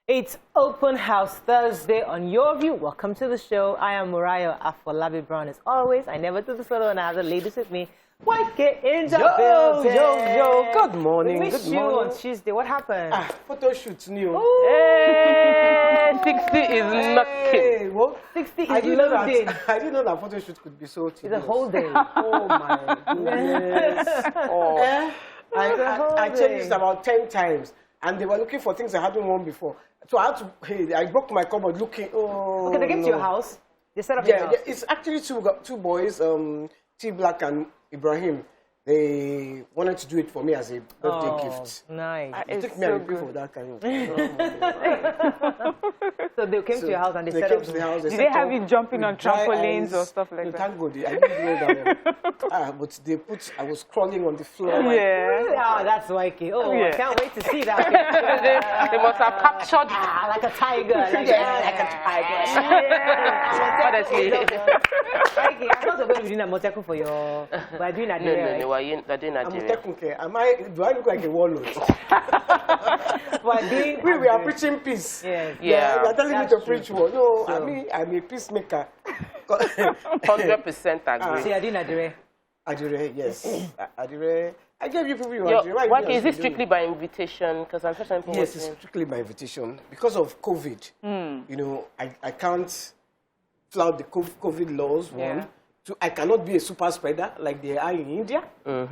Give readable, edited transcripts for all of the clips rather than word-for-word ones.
It's Open House Thursday on Your View. Welcome to the show. I am Muriah Afolabi Brown. As always, I never do this solo and I have the ladies with me. What get in the building? Yo, good morning. We missed you on Tuesday. What happened? Photo shoot new. Hey, 60 is nothing. Hey, what? 60 is loading. I didn't know that photo shoot could be so tedious. It's a whole day. Oh my goodness. I changed it about 10 times. And they were looking for things I hadn't worn before. So I had to, I broke my cupboard looking, Okay, they came to your house? They set up your house? Yeah, it's actually two boys, T Black and Ibrahim. They wanted to do it for me as a birthday gift. Nice. It took me a week for that kind of thing. So they came to your house and they set up. To the house. Did they have you jumping on trampolines or stuff like that? Thank God, I didn't know that. But they I was crawling on the floor. Yeah. Oh, that's wacky. Oh, Yeah. I can't wait to see that. They must have captured like a tiger. Like a tiger. Yeah. Honestly. Wacky, I thought you were going to be doing a motorcycle for your... But doing that No, they're doing Nigeria. Do I look like a warlord? We are preaching peace. Yes. Yeah. You are telling me to preach war. No, I'm a peacemaker. 100% agree. So you're doing Adire? Adire, yes. Adire. I gave you people Why is it strictly by invitation? Because I'm sure some people Yes, it's strictly by invitation. Because of COVID, you know, I can't flout the COVID laws, one. Two, I cannot be a super spreader like they are in India. You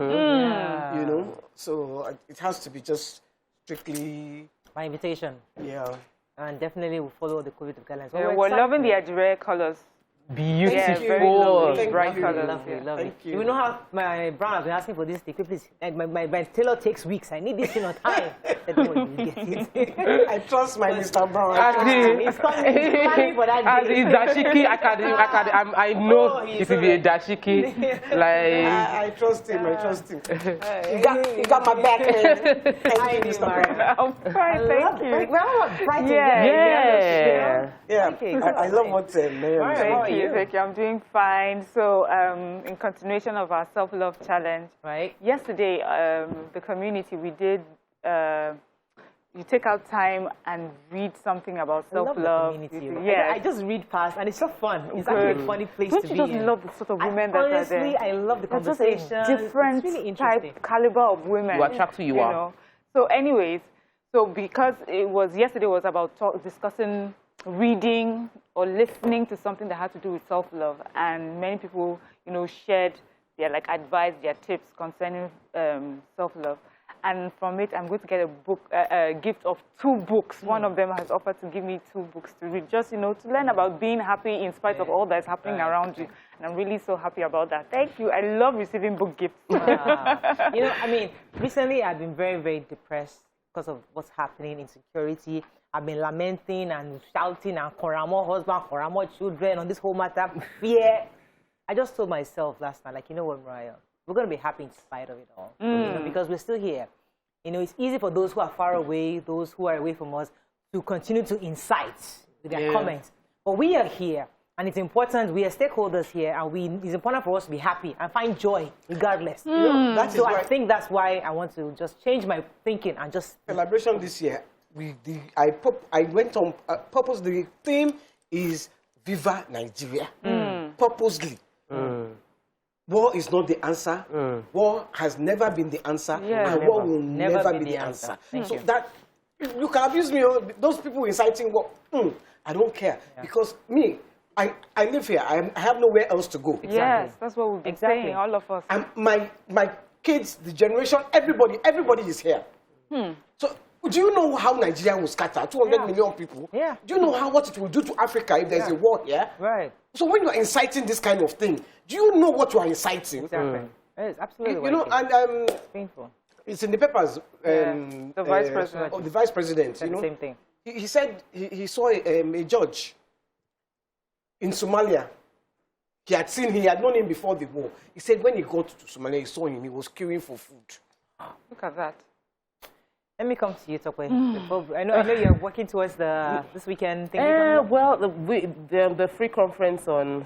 know, so it has to be just strictly by invitation. Yeah. And definitely we'll follow the COVID guidelines. Yeah, we're loving the Adire colors. Beautiful. Yeah, very lovely. Bright colors. Lovely. Thank you. You know how my brown has been asking for this thing? Please, my tailor takes weeks. I need this thing on time. I said, no, you get it. I trust my Mr. Brown. He's coming for that As day. a dashiki, I know it will be a dashiki. Like I trust him. I trust him. You got my back, man. Thank you, Mr. Brown. I'm fine, thank you. We're all bright Yeah. I love what Mayor Thank you. I'm doing fine. So, in continuation of our self-love challenge, right? Yesterday, the community, we did, you take out time and read something about self-love. Yeah, I just read past, and it's so fun. It's actually a funny place to be. Don't you just love the sort of women that are there? Honestly, I love the conversation. Different really type, caliber of women. You attract who you are. Know? So, anyways, so because yesterday was about discussing reading or listening to something that had to do with self-love, and many people, you know, shared their advice, their tips concerning self-love. And from it, I'm going to get a gift of 2 books. One of them has offered to give me 2 books to read, just, you know, to learn about being happy in spite of all that's happening around you. And I'm really so happy about that. Thank you. I love receiving book gifts. You know, I mean, recently I've been very, very depressed because of what's happening, insecurity. I've been lamenting and shouting and Koramo husband, Koramo children on this whole matter. Fear. I just told myself last night, like, you know what, Mariah? We're going to be happy in spite of it all. You know, because we're still here. You know, it's easy for those who are far away, those who are away from us, to continue to incite with their comments. But we are here, and it's important. We are stakeholders here, and it's important for us to be happy and find joy regardless. You know? So I think that's why I want to just change my thinking and just... Celebration this year. I went on purpose. The theme is Viva Nigeria. Purposely. War is not the answer. War has never been the answer. And war will never be the answer. So that you can abuse me. Those people inciting war, I don't care. Because me, I live here. I have nowhere else to go. Yes, that's what we've been saying, all of us. And my kids, the generation, everybody is here. So do you know how Nigeria will scatter? 200 million people. Yeah. Do you know what it will do to Africa if there's a war here? Right. So when you are inciting this kind of thing, do you know what you are inciting? Exactly. It is absolutely. You know, and painful. It's in the papers. The vice president. The vice president. You know, same thing. He said he saw a judge in Somalia. He had known him before the war. He said when he got to Somalia, he saw him. He was queuing for food. Look at that. Let me come to you, Tokwe. I know you're working towards this weekend thing. Well, the free conference on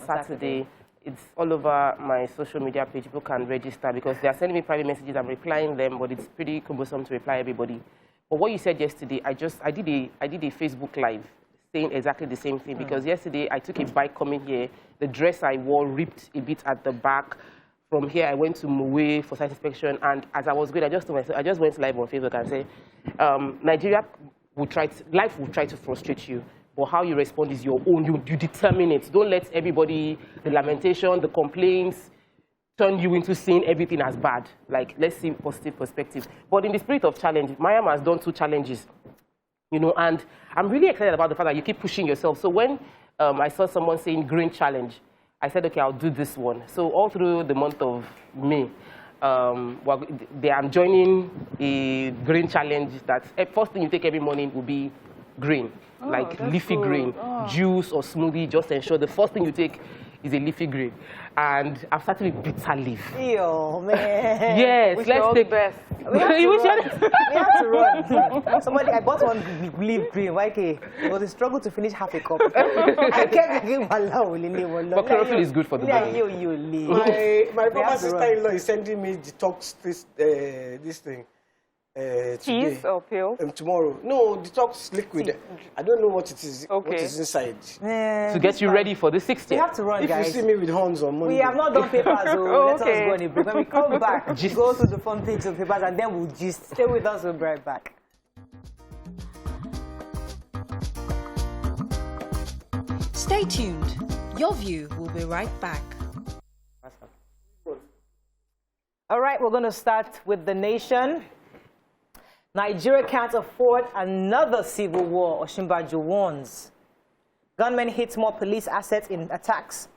Saturday, it's all over my social media page. People can register because they are sending me private messages. I'm replying them, but it's pretty cumbersome to reply everybody. But what you said yesterday, I did a Facebook Live saying exactly the same thing, because yesterday I took a bike coming here. The dress I wore ripped a bit at the back. From here, I went to Mowe for site inspection, and as I was going, I just went live on Facebook and said, Nigeria life will try to frustrate you, but how you respond is your own. You determine it. Don't let everybody, the lamentation, the complaints, turn you into seeing everything as bad. Like, let's see positive perspective. But in the spirit of challenge, Mayam has done 2 challenges, you know, and I'm really excited about the fact that you keep pushing yourself. So when I saw someone saying green challenge, I said, okay, I'll do this one. So all through the month of May, I'm joining a green challenge that first thing you take every morning will be green, like leafy green, juice or smoothie. Just ensure the first thing you take is a leafy green. And I've started with bitter leaf. Yo, man. Yes, let's take best. We have to run. Somebody, I bought one leaf green. Okay, it was a struggle to finish half a cup. I kept drinking one. But chlorophyll is good for the body. My former sister-in-law is sending me detox this thing. Cheese or pill? Tomorrow. No, detox liquid. I don't know what it is. Okay. What is inside? To get you ready for the 60th. We have to run, guys. If you see me with horns on Monday. We have not done papers, so let us go on a break. When we come back, we go through the fun things of papers, and then we'll just stay with us. We'll be right back. Stay tuned. Your View will be right back. All right, we're going to start with the nation. Nigeria can't afford another civil war, Osinbajo warns. Gunmen hit more police assets in attacks.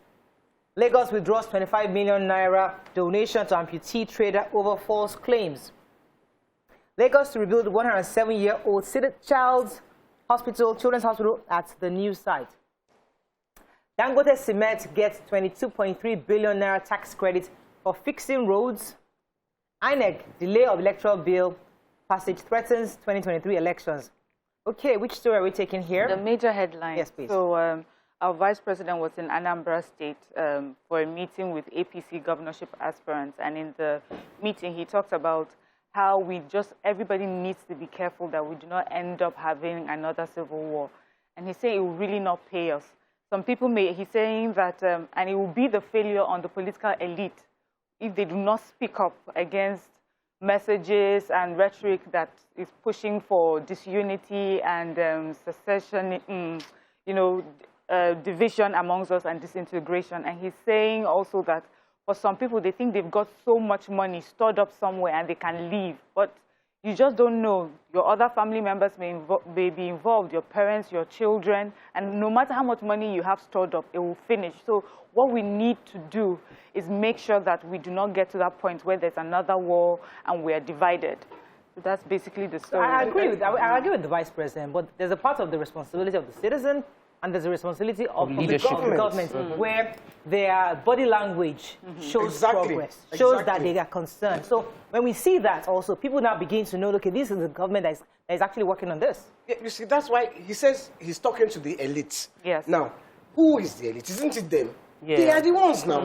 Lagos withdraws 25 million naira donation to amputee trader over false claims. Lagos to rebuild 107-year-old children's hospital at the new site. Dangote Cement gets 22.3 billion naira tax credit for fixing roads. INEC delay of electoral bill passage threatens 2023 elections. Okay, which story are we taking here? The major headline. Yes, please. So our vice president was in Anambra State for a meeting with APC governorship aspirants. And in the meeting, he talked about how everybody needs to be careful that we do not end up having another civil war. And he's saying it will really not pay us. Some people he's saying that, and it will be the failure on the political elite if they do not speak up against messages and rhetoric that is pushing for disunity and secession, division amongst us and disintegration. And he's saying also that for some people, they think they've got so much money stored up somewhere and they can leave. But you just don't know. Your other family members may be involved, your parents, your children, and no matter how much money you have stored up, it will finish. So what we need to do is make sure that we do not get to that point where there's another war and we are divided. So that's basically the story. I agree with the vice president, but there's a part of the responsibility of the citizen and there's a responsibility of the government where their body language shows progress, shows that they are concerned. So when we see that also, people now begin to know, okay, this is the government that is actually working on this. Yeah, you see, that's why he says he's talking to the elites. Yes. Now, who is the elite? Isn't it them? Yeah. They are the ones now.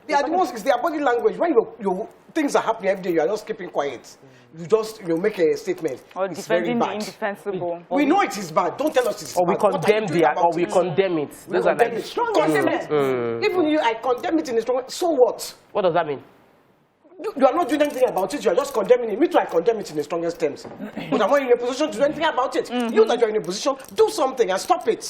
They are the ones. It's their body language. When your things are happening every day, you are just keeping quiet. You just make a statement. Or it's defending very bad. the indefensible. We know it is bad. Don't tell us it's or bad. We condemn we condemn it. Those are like condemn it. Even you, I condemn it in a strong way. So what? What does that mean? You are not doing anything about it. You are just condemning it. Me too, I condemn it in the strongest terms. But I'm not in a position to do anything about it. You that you're in a position, do something and stop it.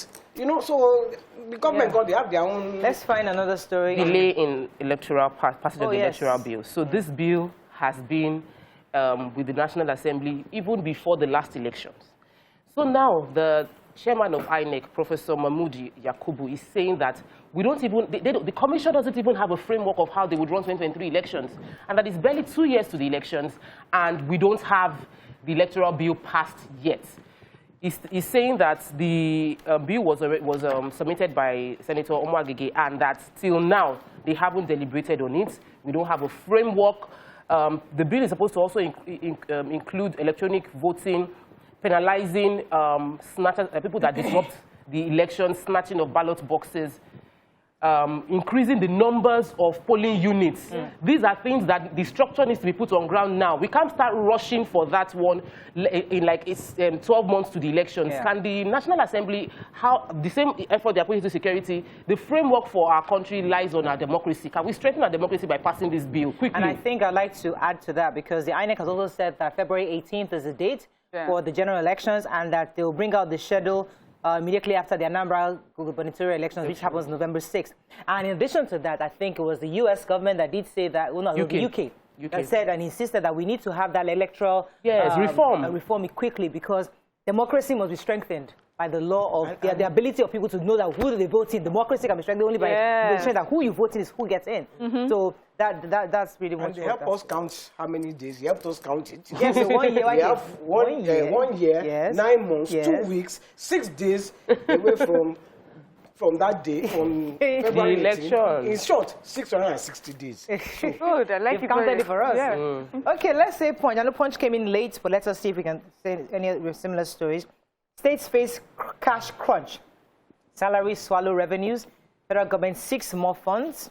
So the government, they have their own... Let's find another story. Delay in passage of the electoral bill. So this bill has been with the National Assembly even before the last elections. So now the chairman of INEC, Professor Mahmood Yakubu, is saying that we don't even, the commission doesn't even have a framework of how they would run 2023 elections, and that it's barely 2 years to the elections, and we don't have the electoral bill passed yet. He's saying that the bill was submitted by Senator Omoagege, and that till now they haven't deliberated on it. We don't have a framework. The bill is supposed to also include electronic voting, penalizing snatchers, people that disrupt the election, snatching of ballot boxes. increasing the numbers of polling units. These are things that the structure needs to be put on ground now. We can't start rushing for that one in like it's 12 months to the elections. Yeah. Can the National Assembly, how the same effort they are putting into security, the framework for our country lies on our democracy. Can we strengthen our democracy by passing this bill quickly? And I think I'd like to add to that because the INEC has also said that February 18th is the date for the general elections and that they will bring out the schedule immediately after the Anambra gubernatorial elections, which happens November 6th. And in addition to that, I think it was the U.S. government that did say that, well, no, the UK. That said and insisted that we need to have that electoral reform quickly because democracy must be strengthened by the law of the ability of people to know that who they vote in. Democracy can be strengthened only by ensuring that who you vote in is who gets in. So that's really what. And they help us count how many days. They helped us count it. Yes, so 1 year. We have 1 year, 1 year, yes. 9 months, Yes. 2 weeks, 6 days away from that day, from February 18th. election. In short, 660 days. Good. I like You've counted it for us. Yeah. Okay, let's say Punch. I know Punch came in late, but let us see if we can say any similar stories. States face cash crunch. Salaries swallow revenues. Federal government seeks more funds.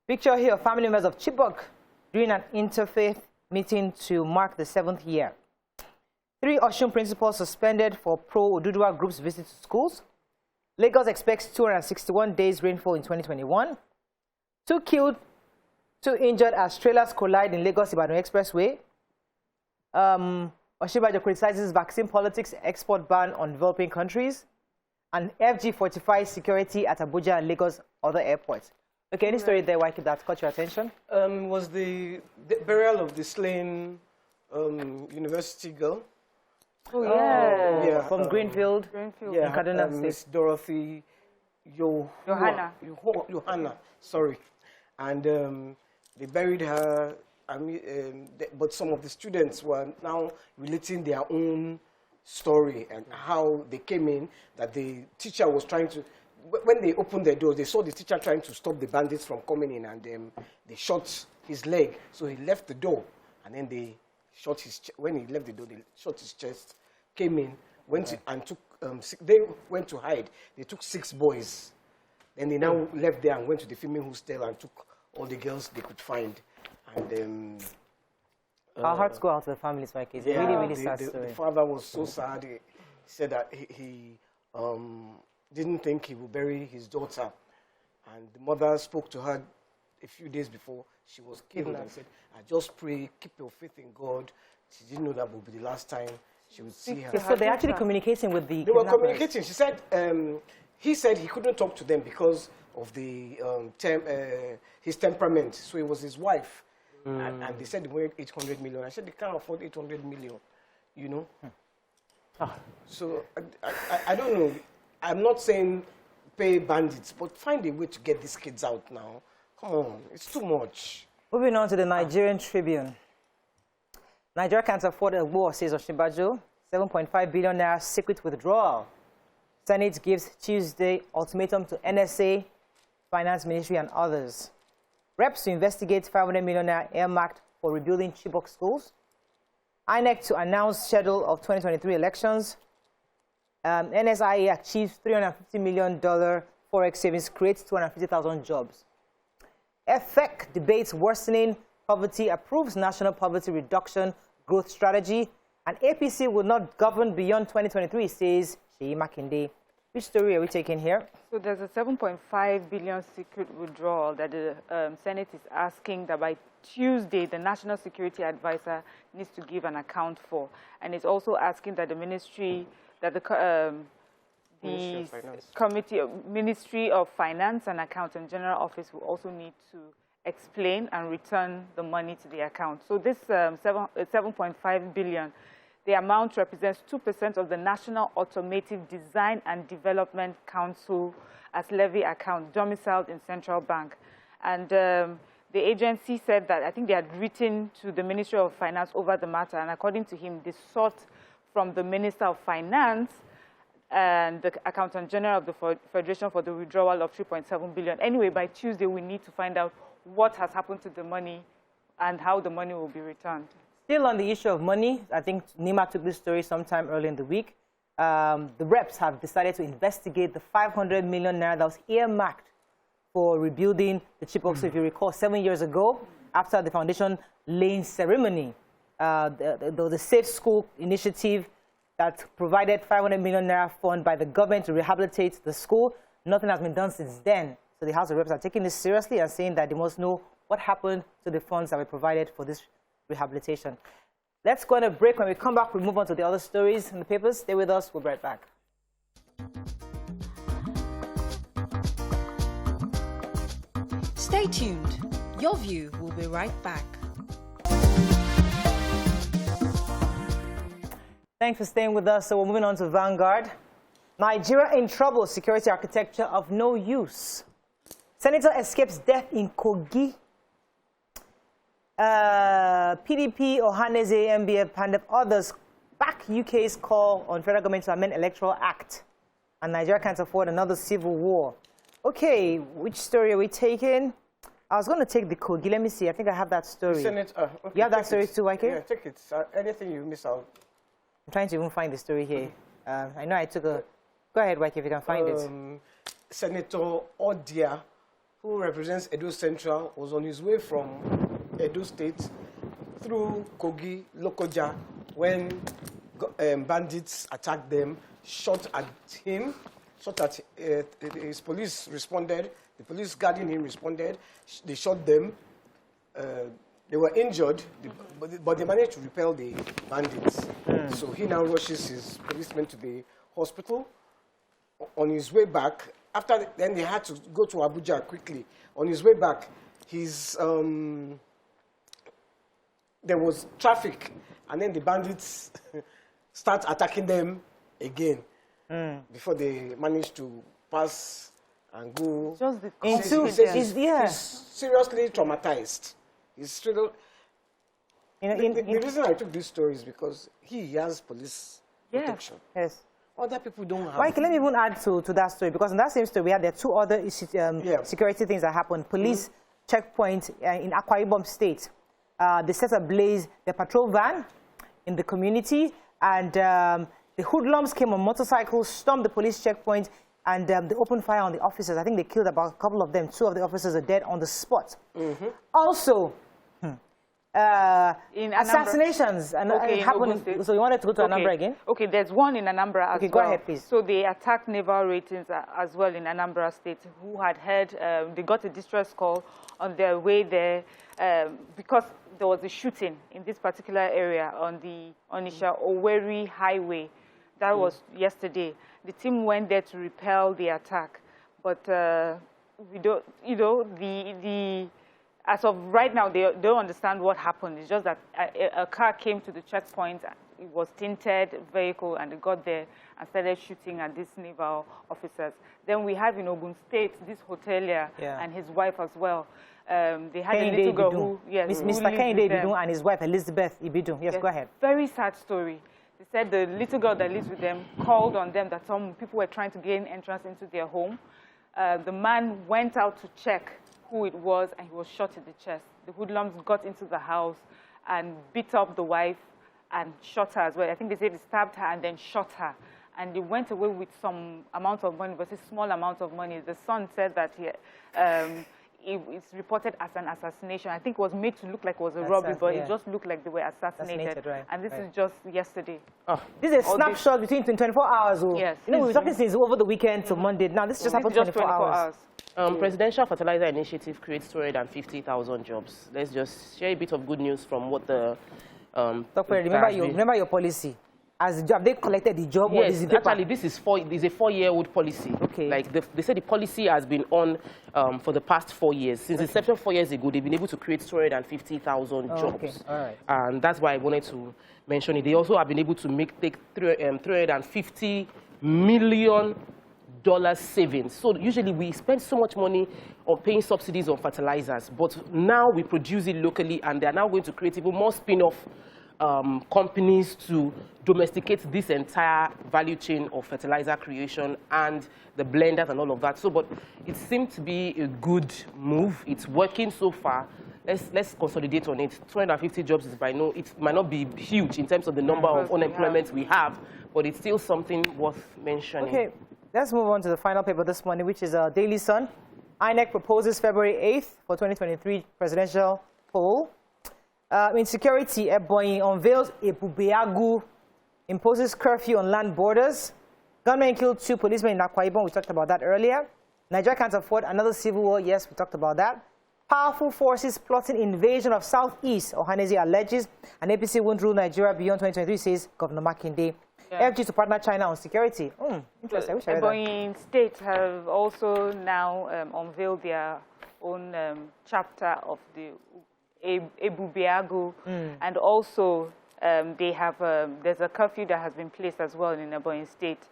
Picture here of family members of Chibok during an interfaith meeting to mark the 7th year. 3 Osun principals suspended for pro-Oduduwa groups visit to schools. Lagos expects 261 days rainfall in 2021. 2 killed, 2 injured as trailers collide in Lagos-Ibadan Expressway. Oshibajo criticizes vaccine politics, export ban on developing countries. And FG fortifies security at Abuja and Lagos other airports. Okay, any story there, Wike, that caught your attention? Was the burial of the slain university girl. Oh, yeah. Yeah, From Greenfield. Yeah, in Kaduna Miss State. Dorothy Johanna. Johanna, sorry. And they buried her, but some of the students were now relating their own story and how they came in, that the teacher was trying to, when they opened the door, they saw the teacher trying to stop the bandits from coming in, and they shot his leg. So he left the door, and then they shot his, when he left the door, they shot his chest, came in, went and took, they went to hide. They took 6 boys. Then they now left there and went to the female hostel and took all the girls they could find. And Our hearts go out to the families, Wike. It's a really, really sad story. The father was so sad. He said that he didn't think he would bury his daughter. And the mother spoke to her a few days before she was killed and said, I just pray, keep your faith in God. She didn't know that would be the last time she would see her. So they're actually communicating with the They were kidnappers. communicating. She said, he said he couldn't talk to them because of the his temperament. So it was his wife. And they said they wanted 800 million. I said they can't afford 800 million, you know. So I don't know. I'm not saying pay bandits, but find a way to get these kids out now. Come on, it's too much. Moving on to the Nigerian Tribune. Nigeria can't afford a war, says Oshibajo. 7.5 billion naira secret withdrawal. Senate gives Tuesday ultimatum to NSA, Finance Ministry, and others. Reps to investigate 500 million naira earmarked for rebuilding Chibok schools. INEC to announce schedule of 2023 elections. NSIA achieves $350 million forex savings, creates 250,000 jobs. FEC debates worsening poverty, approves national poverty reduction growth strategy, and APC will not govern beyond 2023, says Sheyi Makinde. Which story are we taking here? So there's a 7.5 billion secret withdrawal that the Senate is asking that by Tuesday, the National Security Advisor needs to give an account for. And it's also asking that the ministry, that the Ministry of Finance and Accountant General Office will also need to explain and return the money to the account. So this 7.5 billion, the amount represents 2% of the National Automotive Design and Development Council as levy account domiciled in Central Bank. And the agency said that I think they had written to the Ministry of Finance over the matter, and according to him, they sought from the Minister of Finance and the Accountant General of the Federation for the withdrawal of 3.7 billion. Anyway, by Tuesday, we need to find out what has happened to the money and how the money will be returned. Still on the issue of money, I think Nima took this story sometime early in the week. The reps have decided to investigate the 500 million naira that was earmarked for rebuilding the Chibok. So if you recall, 7 years ago, after the foundation laying ceremony, the Safe School initiative that provided 500 million naira fund by the government to rehabilitate the school. Nothing has been done since then. So the House of Reps are taking this seriously and saying that they must know what happened to the funds that were provided for this rehabilitation. Let's go on a break. When we come back, we'll move on to the other stories in the papers. Stay with us. We'll be right back. Stay tuned. Your View will be right back. Thanks for staying with us. So we're moving on to Vanguard. Nigeria in trouble. Security architecture of no use. Senator escapes death in Kogi. PDP, Ohaneze, MBF, Pandef, others back UK's call on federal government to amend Electoral Act. And Nigeria can't afford another civil war. Okay, which story are we taking? I was going to take the Kogi. Let me see. I think I have that story. Senate, okay, you have that story too, YK? Yeah, take it. Anything you miss out. I'm trying to even find the story here. I know I took a... Go ahead, YK, if you can find it. Senator Odia, who represents Edo Central, was on his way from Edo State through Kogi, Lokoja, when bandits attacked them, shot at him, his police responded, the police guarding him responded, they shot them, they were injured, but they managed to repel the bandits. So he now rushes his policemen to the hospital. On his way back, then they had to go to Abuja quickly. On his way back, there was traffic, and then the bandits start attacking them again before they managed to pass and go. Just the he's seriously traumatized. He's still. The reason I took this story is because he has police protection. Yes. Other people don't have. Mike, let me even add to that story, because in that same story, we had there two other security things that happened. Police checkpoint in Akwa Ibom State. They set ablaze their patrol van in the community, and the hoodlums came on motorcycles, stormed the police checkpoint, and they opened fire on the officers. I think they killed about a couple of them. 2 of the officers are dead on the spot. Also, in assassinations happening. So you wanted to go to Anambra again? Okay, there's one in Anambra as well. Okay, go ahead, please. So they attacked naval ratings as well in Anambra State, who had heard, they got a distress call on their way there because there was a shooting in this particular area on the Onisha-Owerri highway. That was yesterday. The team went there to repel the attack, but we don't, as of right now, they don't understand what happened. It's just that a car came to the checkpoint. It was tinted vehicle, and they got there and started shooting at these naval officers. Then we have in Ogun State this hotelier and his wife as well. They had a little girl who, Mr. Kennedy Ibidun and his wife Elizabeth Ibidun. Yes, go ahead. Very sad story. They said the little girl that lives with them called on them that some people were trying to gain entrance into their home. The man went out to check who it was, and he was shot in the chest. The hoodlums got into the house and beat up the wife and shot her as well. I think they said they stabbed her and then shot her. And they went away with some amount of money, but a small amount of money. The son said that it's reported as an assassination. I think it was made to look like it was a robbery, but it just looked like they were assassinated. Right. And this is just yesterday. This is a snapshot between 24 hours. Yes. You know, we were talking since over the weekend to Monday. Now, this just happened 24 hours. Presidential Fertilizer Initiative creates 250,000 jobs. Let's just share a bit of good news from what the... remember your policy. Have they collected the job? Yes, actually, this is a 4-year-old policy. Okay. Like they said, the policy has been on for the past 4 years. Since inception 4 years ago, they've been able to create 250,000 jobs. Okay. All right. And that's why I wanted to mention it. They also have been able to take $350 million savings. So usually we spend so much money on paying subsidies on fertilizers, but now we produce it locally, and they are now going to create even more spin-off companies to domesticate this entire value chain of fertilizer creation and the blenders and all of that. So, but it seemed to be a good move. It's working so far. Let's consolidate on it. 250 jobs is it might not be huge in terms of the number of unemployment we have, but it's still something worth mentioning. Okay, let's move on to the final paper this morning, which is Daily Sun. INEC proposes February 8th for 2023 presidential poll. Insecurity, Ebonyi unveils Ebubeagu, imposes curfew on land borders. Gunmen killed 2 policemen in Akwa Ibom. We talked about that earlier. Nigeria can't afford another civil war. Yes, we talked about that. Powerful forces plotting invasion of Southeast, Ohaneze alleges. And APC won't rule Nigeria beyond 2023, says Governor Makinde. Yeah. FG to partner China on security. Interesting. I wish I read that. Ebonyi State have also now unveiled their own chapter of the Ebubeagu, and also they have there's a curfew that has been placed as well in Ebonyi State,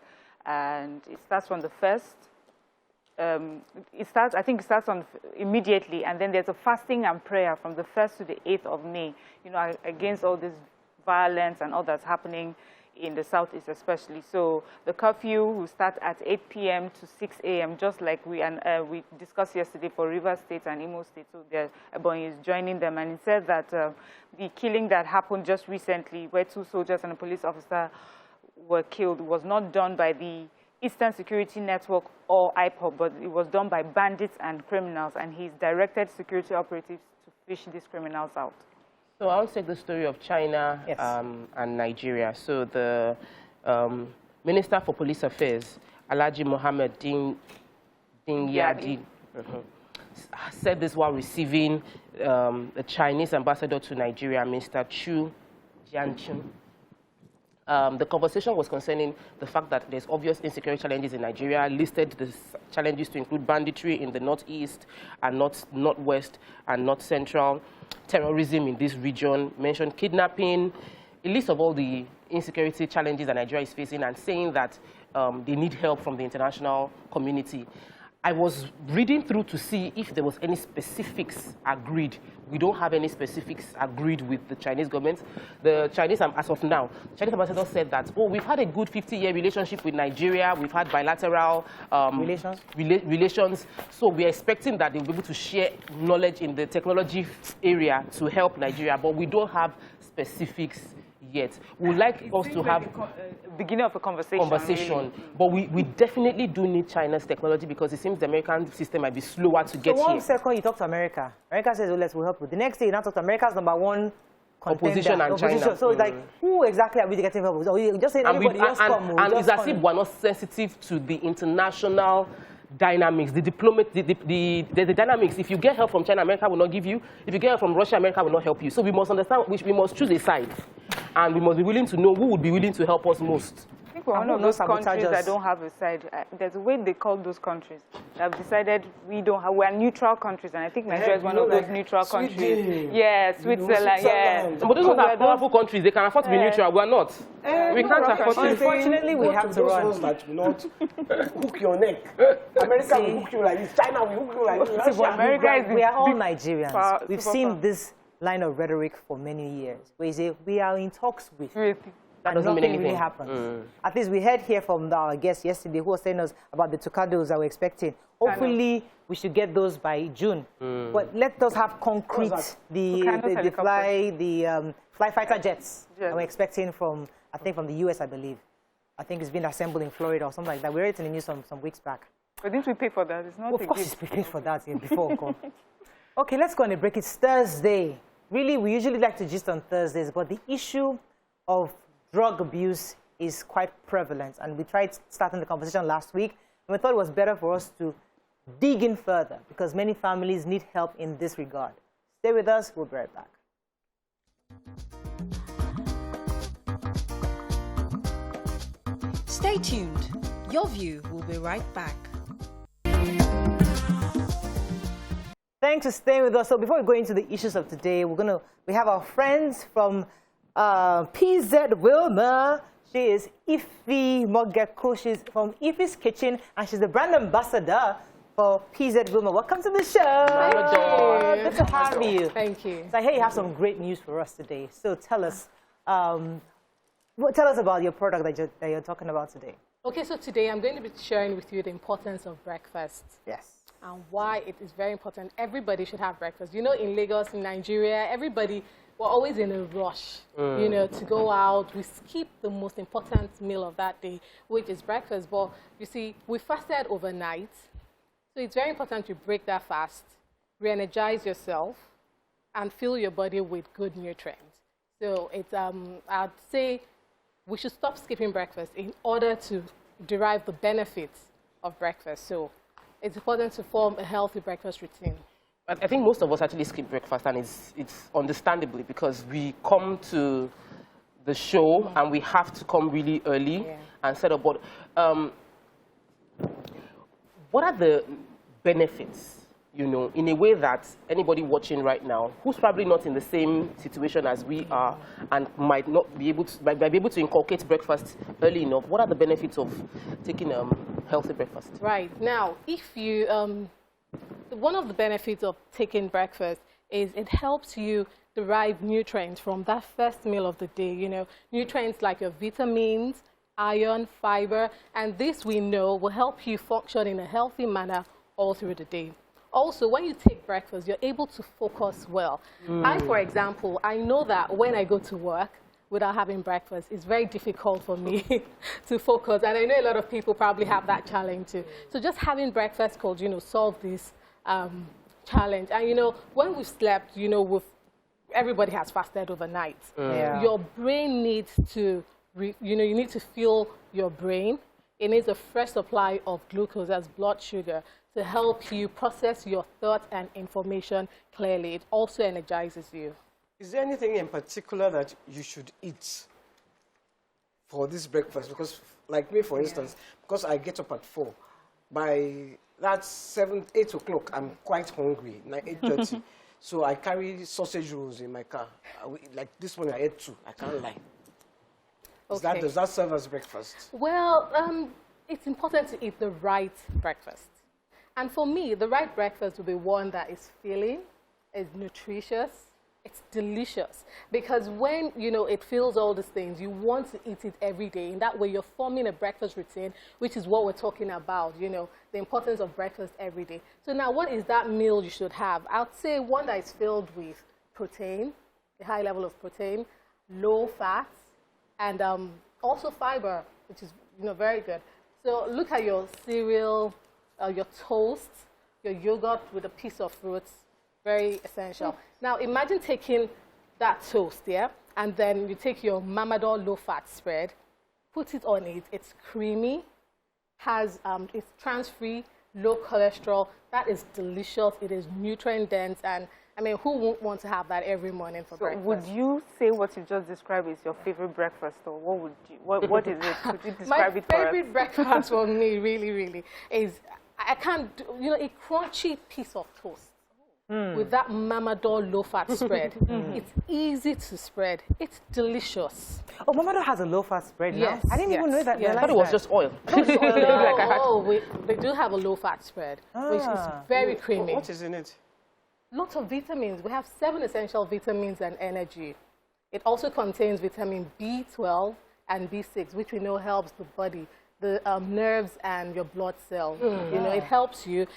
and it starts from the 1st. I think it starts on immediately, and then there's a fasting and prayer from the 1st to the 8th of May. You know, against all this violence and all that's happening in the Southeast especially. So the curfew will start at 8 p.m. to 6 a.m. just like we discussed yesterday for Rivers State and Imo State. So Ebonyi is joining them, and it said that the killing that happened just recently, where 2 soldiers and a police officer were killed, was not done by the Eastern Security Network or IPOB, but it was done by bandits and criminals, and he's directed security operatives to fish these criminals out. So I want to take the story of China Yes. and Nigeria. So the Minister for Police Affairs, Alhaji Mohammed Dingyadi, said this while receiving the Chinese ambassador to Nigeria, Mr. Chu Jianchun. The conversation was concerning the fact that there's obvious insecurity challenges in Nigeria, listed the challenges to include banditry in the northeast and northwest and north central, terrorism in this region, mentioned kidnapping, a list of all the insecurity challenges that Nigeria is facing, and saying that they need help from the international community. I was reading through to see if there was any specifics agreed. We don't have any specifics agreed with the Chinese government. The Chinese, as of now, Chinese ambassador said that, oh, we've had a good 50-year relationship with Nigeria. We've had bilateral relations. So we're expecting that they'll be able to share knowledge in the technology area to help Nigeria, but we don't have specifics yet. We'd like us to have beginning of a conversation. Really. But we definitely do need China's technology, because it seems the American system might be slower to get So here. one second you talk to America. America says, oh, we'll help you. The next day you now talk to America's #1 opposition and China. So it's like, who exactly are we getting help with? So you just saying everybody just come. And it's as if we're not sensitive to the international dynamics, the dynamics. If you get help from China, America will not give you. If you get help from Russia, America will not help you. So we must understand, we must choose a side. And we must be willing to know who would be willing to help us most. I think we're one of those countries that don't have a side. There's a way they call those countries that have decided we're neutral countries, and I think Nigeria is one of those neutral countries. Yeah, Switzerland, yeah. But those are powerful countries. They can afford to be neutral. We're not. We can't afford to. Unfortunately, we have to run. That will not hook your neck. America will hook you like this. China will hook you like this. We are all Nigerians. We've seen this line of rhetoric for many years, where you say we are in talks with. That doesn't mean anything. Really happens. At least we heard here from our guest yesterday who was telling us about the Tucados that we're expecting. Hopefully, we should get those by June. But let us have concrete, the fly fighter jets that we're expecting from, I think, from the US, I believe. I think it's been assembled in Florida or something like that. We read it in the news some weeks back. But didn't we pay for that? It's not Of course, we paid for that before. Okay, let's go on a break. It's Thursday. Really, we usually like to gist on Thursdays, but the issue of drug abuse is quite prevalent, and we tried starting the conversation last week, and we thought it was better for us to dig in further, because many families need help in this regard. Stay with us. We'll be right back. Stay tuned. Your View will be right back. Thanks for staying with us. So before we go into the issues of today, we have our friends from PZ Wilma. She is Ife Mogeko. She's from Ife's Kitchen, and she's the brand ambassador for PZ Wilma. Welcome to the show. Good to have you. Thank you. So I hear you have some great news for us today. So tell us about your product that you're talking about today. Okay, so today I'm going to be sharing with you the importance of breakfast. Yes. And why it is very important. Everybody should have breakfast. You know, in Lagos, in Nigeria, we're always in a rush, you know, to go out. We skip the most important meal of that day, which is breakfast. But you see, we fasted overnight. So it's very important to break that fast, re-energize yourself, and fill your body with good nutrients. So it's, I'd say we should stop skipping breakfast in order to derive the benefits of breakfast. So it's important to form a healthy breakfast routine. I think most of us actually skip breakfast, and it's understandably because we come to the show and we have to come really early and set up. But what are the benefits, you know, in a way that anybody watching right now, who's probably not in the same situation as we are and might not be able to inculcate breakfast early enough? What are the benefits of taking healthy breakfast? Right. Now, if you, one of the benefits of taking breakfast is it helps you derive nutrients from that first meal of the day, you know, nutrients like your vitamins, iron, fiber, and this we know will help you function in a healthy manner all through the day. Also, when you take breakfast, you're able to focus well. I, for example, I know that when I go to work without having breakfast, it's very difficult for me to focus. And I know a lot of people probably have that challenge too. So just having breakfast could, you know, solve this challenge. And, you know, when we've slept, you know, everybody has fasted overnight. Your brain needs to, you know, you need to fuel your brain. It needs a fresh supply of glucose as blood sugar to help you process your thoughts and information clearly. It also energizes you. Is there anything in particular that you should eat for this breakfast? Because, like me, for instance, because I get up at 4, by that 7, 8 o'clock, I'm quite hungry, like 8:30. So I carry sausage rolls in my car. Like this one, I ate 2. I can't lie. Does that serve as breakfast? Well, it's important to eat the right breakfast. And for me, the right breakfast will be one that is filling, is nutritious, it's delicious. Because when, you know, it fills all these things, you want to eat it every day. In that way, you're forming a breakfast routine, which is what we're talking about, you know, the importance of breakfast every day. So now, what is that meal you should have? I would say one that is filled with protein, a high level of protein, low fats, and also fiber, which is, you know, very good. So look at your cereal, your toast, your yogurt with a piece of fruits, very essential. Now imagine taking that toast, and then you take your Mamador low-fat spread, put it on it. It's creamy, it's trans-free, low cholesterol. That is delicious. It is nutrient-dense, and I mean, who won't want to have that every morning for breakfast? Would you say what you just described is your favorite breakfast, or what is it? Could you describe it for us? My favorite breakfast for me, really, is I can't do, you know, a crunchy piece of toast with that Mamador low-fat spread. It's easy to spread. It's delicious. Oh, Mamador has a low-fat spread now? Yes. I didn't even know that. I thought it was just oil. They do have a low-fat spread, which is very creamy. What is in it? Lots of vitamins. We have 7 essential vitamins and energy. It also contains vitamin B12 and B6, which we know helps the body, the nerves and your blood cells. You know, it helps you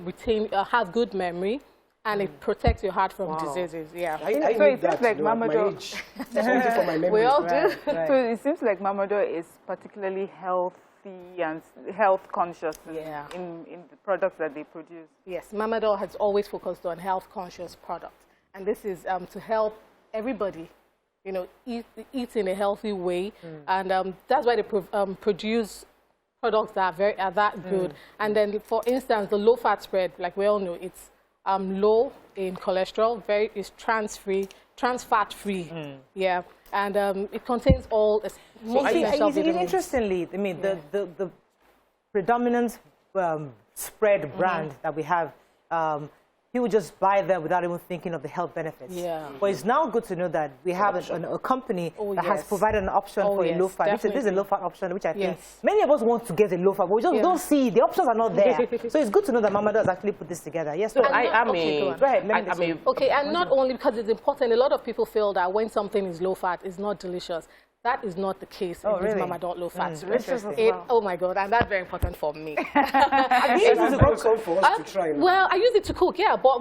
retain, have good memory, and it protects your heart from diseases. Yeah. I so need it that, seems like you know, at my Mamador. age. Something for my memory. We all do. Right. So it seems like Mamador is particularly healthy and health conscious in the products that they produce. Yes, Mamador has always focused on health conscious products, and this is to help everybody, you know, eat in a healthy way, and that's why they produce products that are that good. And then, for instance, the low-fat spread, like we all know, it's low in cholesterol, it's trans-fat free, and it contains all essential vitamins. Interestingly, I mean, the predominant spread brand that we have, people just buy them without even thinking of the health benefits. But it's now good to know that we have a company that has provided an option for a low-fat. This is a low-fat option, which I think many of us want to get a low-fat, but we just don't see. The options are not there. So it's good to know that Mamador has actually put this together. Yes, so go ahead. Okay, and not only because it's important, a lot of people feel that when something is low-fat, it's not delicious. That is not the case in this Mamador low-fat. Oh my God, and that's very important for me. For us to try now. Well, I use it to cook, but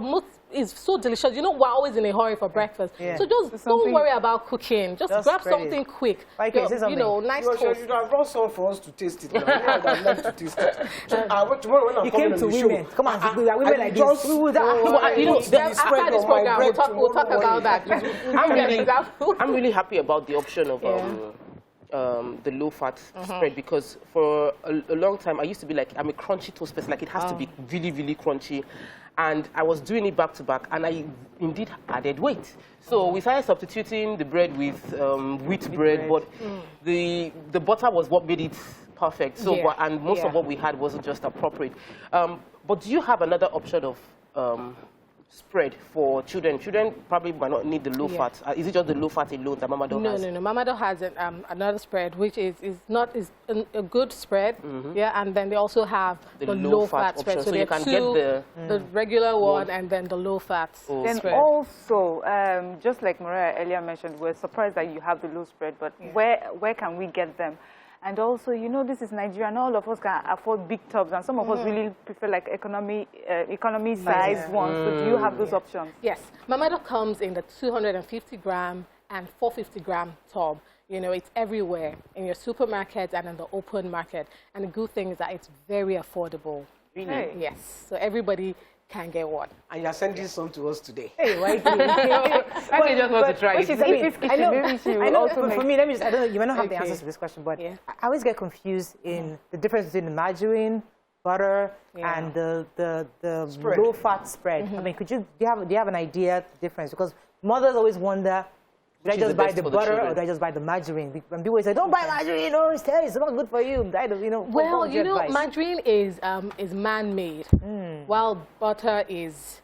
is so delicious. You know, we're always in a hurry for breakfast. Yeah. So just don't worry about cooking. Just grab spread something it. quick. Like, Your, say something. you know, nice You toast. should have brought some for us to taste it. Now. I'd like to taste it. So, tomorrow when I'm You coming came on to the women. show, Come on, we are women like this. just, We would You know, after this program, we'll talk about that. I'm really happy about the option of the low-fat spread, because for a long time I used to be like, I'm a crunchy toast person, like it has to be really, really crunchy. And I was doing it back to back, and I indeed added weight. So we started substituting the bread with wheat bread, but the butter was what made it perfect. So, and most of what we had wasn't just appropriate. But do you have another option of spread for children? Children probably might not need the low fat. Is it just the low fat alone that Mama Do has? No. Mama Do has another spread, which is a good spread. And then they also have the low fat spread. So you can get the regular one and then the low fat Then spread. also, just like Maria earlier mentioned, we're surprised that you have the low spread, but where can we get them? And also, you know, this is Nigeria, and all of us can afford big tubs, and some of us really prefer like economy size ones. So do you have those options? Yes, Mama Do comes in the 250 gram and 450 gram tub. You know, it's everywhere in your supermarkets and in the open market. And the good thing is that it's very affordable. Really? Hey. Yes, so everybody can get one. And you're sending some to us today. Hey, why? I just want to try it. I know, but for me, let me just, I don't know, you might not have the answers to this question, but I always get confused in the difference between the margarine, butter, and the low-fat spread. I mean, do you have an idea of the difference? Because mothers always wonder, do I just buy the butter or do I just buy the margarine? And people say, don't buy margarine, no, it's not good for you. Well, you know, margarine is man-made, while butter is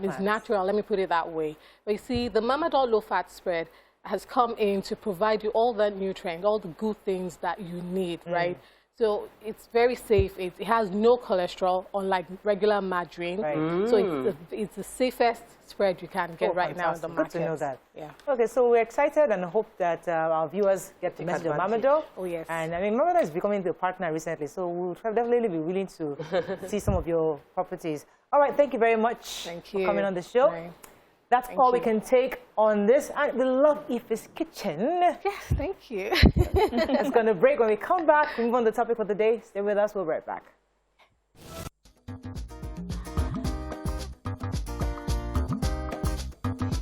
is natural. Let me put it that way. But you see, the Mama Do low-fat spread has come in to provide you all the nutrients, all the good things that you need, right? So it's very safe. It has no cholesterol, unlike regular margarine. Right. So it's the safest spread you can get now in the market. Good to know that. Yeah. Okay, so we're excited and hope that our viewers get the message of Mama Do. Oh, yes. And I mean, Mama Do is becoming a partner recently, so we'll definitely be willing to see some of your properties. All right, thank you very much for coming on the show. Bye. That's all we can take on this. And we love Ife's Kitchen. Yes, thank you. It's going to break. When we come back, we move on to the topic for the day. Stay with us. We'll be right back.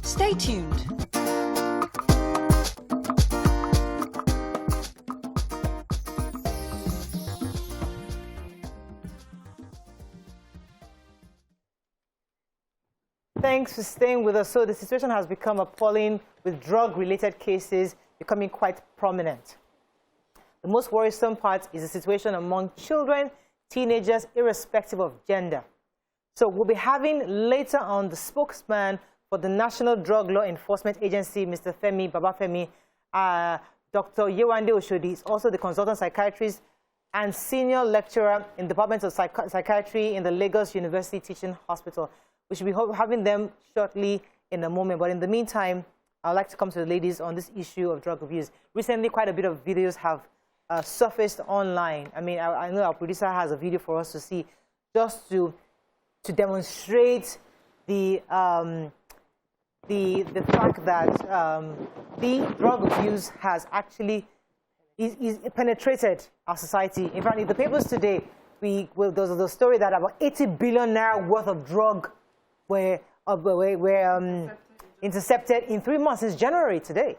Stay tuned. Thanks for staying with us. So the situation has become appalling, with drug-related cases becoming quite prominent. The most worrisome part is the situation among children, teenagers, irrespective of gender. So we'll be having later on the spokesman for the National Drug Law Enforcement Agency, Mr. BABAFEMI, Dr. Yewande Oshodi is also the consultant psychiatrist and senior lecturer in the Department of Psychiatry in the Lagos University Teaching Hospital. We should be having them shortly in a moment. But in the meantime, I'd like to come to the ladies on this issue of drug abuse. Recently, quite a bit of videos have surfaced online. I mean, I know our producer has a video for us to see, just to demonstrate the fact that the drug abuse has actually is penetrated our society. In fact, in the papers today, there was a story that about 80 billion naira worth of drug were intercepted in 3 months since January today.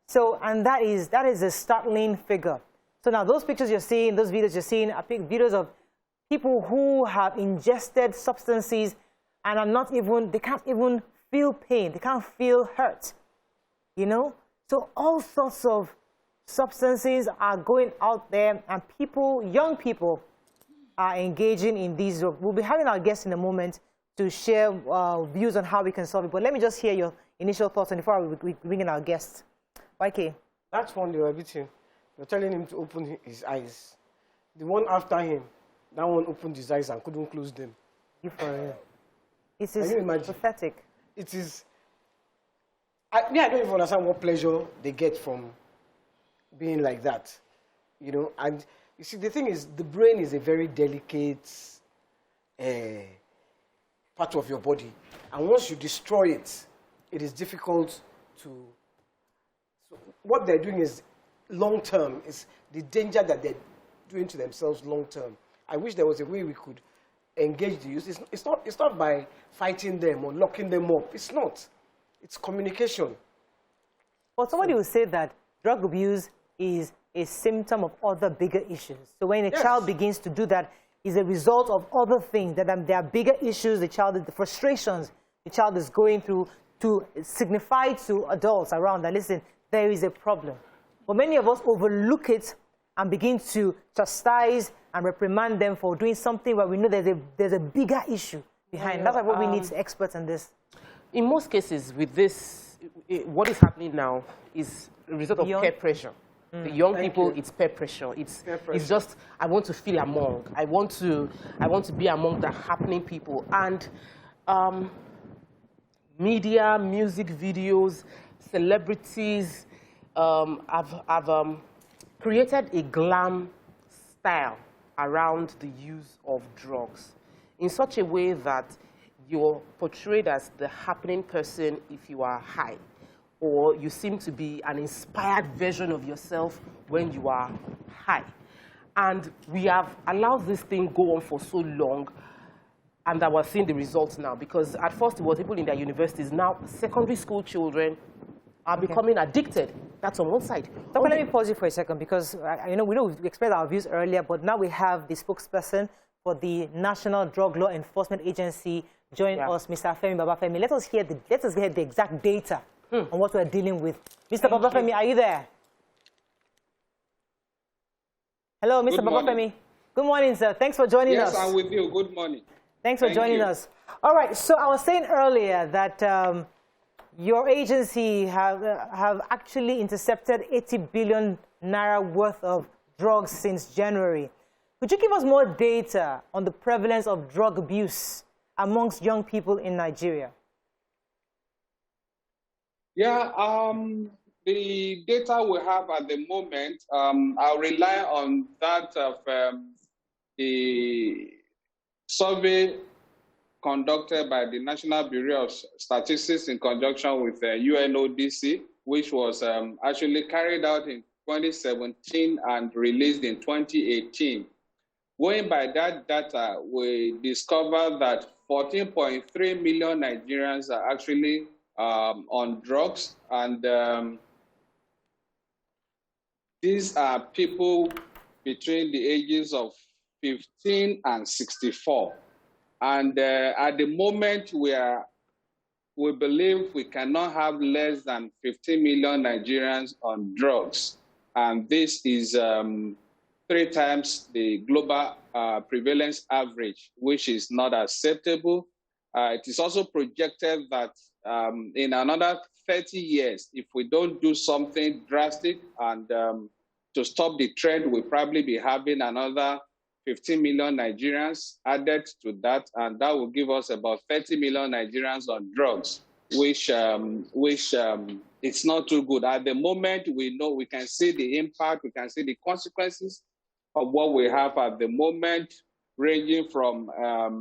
So, and that is a startling figure. So now those pictures you're seeing, those videos you're seeing are videos of people who have ingested substances and they can't even feel pain, they can't feel hurt, you know? So all sorts of substances are going out there, and young people are engaging in these. We'll be having our guests in a moment to share views on how we can solve it. But let me just hear your initial thoughts before we bring in our guests. YK. That's one they were beating. You're telling him to open his eyes. The one after him, that one opened his eyes and couldn't close them. You for real? It is pathetic. It is. I don't even understand what pleasure they get from being like that, you know. And you see, the thing is, the brain is a very delicate part of your body. And once you destroy it, it is difficult to... So what they're doing is long-term, is the danger that they're doing to themselves long-term. I wish there was a way we could engage the youth. It's not by fighting them or locking them up. It's not. It's communication. But somebody will say that drug abuse is a symptom of other bigger issues. So when a child begins to do that, is a result of other things, that there are bigger issues, the frustrations the child is going through, to signify to adults around that, listen, there is a problem. But many of us overlook it and begin to chastise and reprimand them for doing something where we know there's a bigger issue behind. That's what we need experts in this. In most cases with this, what is happening now is a result of peer pressure. The young people, it's peer pressure. It's just, I want to feel among. I want to be among the happening people. And media, music videos, celebrities have created a glam style around the use of drugs in such a way that you're portrayed as the happening person if you are high, or you seem to be an inspired version of yourself when you are high. And we have allowed this thing go on for so long, and that we're seeing the results now. Because at first it was people in their universities. Now secondary school children are becoming addicted. That's on one side. So let me pause you for a second, because we expressed our views earlier, but now we have the spokesperson for the National Drug Law Enforcement Agency join us, Mr. Femi Babafemi. Let us hear the exact data on what we're dealing with. Mr. Babafemi, are you there? Hello, Mr. Babafemi. Good morning, sir. Thanks for joining us. Yes, I'm with you. Good morning. Thanks for joining us. All right, so I was saying earlier that your agency have actually intercepted 80 billion naira worth of drugs since January. Could you give us more data on the prevalence of drug abuse amongst young people in Nigeria? Yeah, the data we have at the moment, I'll rely on that of the survey conducted by the National Bureau of Statistics in conjunction with UNODC, which was actually carried out in 2017 and released in 2018. Going by that data, we discovered that 14.3 million Nigerians are actually on drugs, and these are people between the ages of 15 and 64. And at the moment, we believe we cannot have less than 15 million Nigerians on drugs. And this is 3 times the global prevalence average, which is not acceptable. It is also projected that in another 30 years, if we don't do something drastic and to stop the trend, we'll probably be having another 15 million Nigerians added to that, and that will give us about 30 million Nigerians on drugs, which it's not too good. At the moment, we can see the impact, we can see the consequences of what we have at the moment, ranging from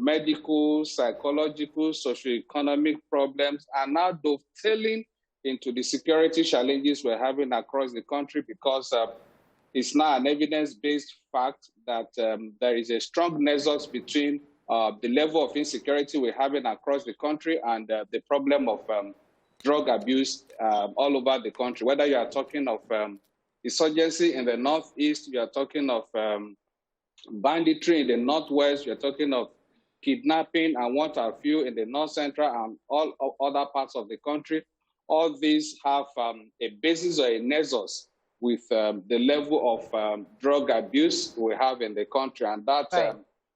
medical, psychological, socioeconomic problems, and now dovetailing into the security challenges we're having across the country, because it's now an evidence-based fact that there is a strong nexus between the level of insecurity we're having across the country and the problem of drug abuse all over the country. Whether you are talking of insurgency in the northeast, you are talking of banditry in the northwest, you're talking of kidnapping and what have you in the north central and all other parts of the country. All these have a basis or a nexus with the level of drug abuse we have in the country. And that's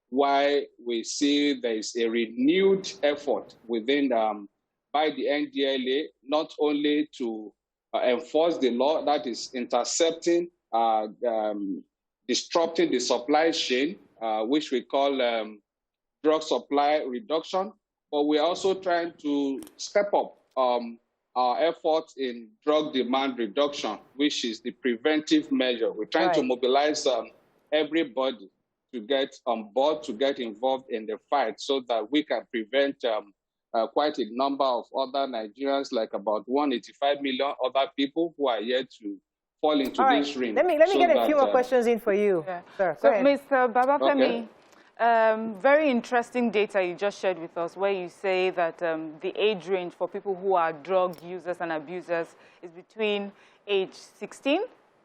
why we see there is a renewed effort within by the NDLA, not only to enforce the law, that is intercepting, disrupting the supply chain, which we call drug supply reduction, but we're also trying to step up our efforts in drug demand reduction, which is the preventive measure. We're trying to mobilize everybody to get on board, to get involved in the fight so that we can prevent quite a number of other Nigerians, like about 185 million other people who are yet to fall into this ring. Let me get a few more questions in for you. Yeah. Sir, So, go ahead. Mr. Babafemi, very interesting data you just shared with us, where you say that the age range for people who are drug users and abusers is between age 16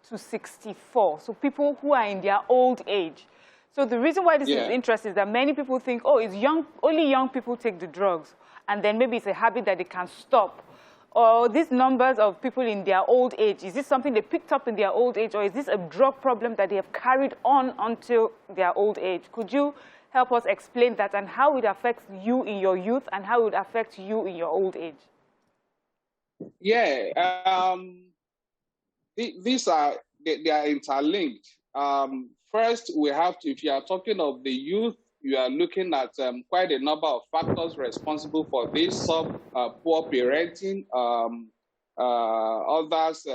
to 64. So people who are in their old age. So the reason why this is interesting is that many people think, oh, it's only young people take the drugs, and then maybe it's a habit that they can stop. Or these numbers of people in their old age, is this something they picked up in their old age, or is this a drug problem that they have carried on until their old age? Could you help us explain that and how it affects you in your youth and how it affects you in your old age? Yeah, these are, they are interlinked. First, we have to, if you are talking of the youth, you are looking at quite a number of factors responsible for this. Some poor parenting, others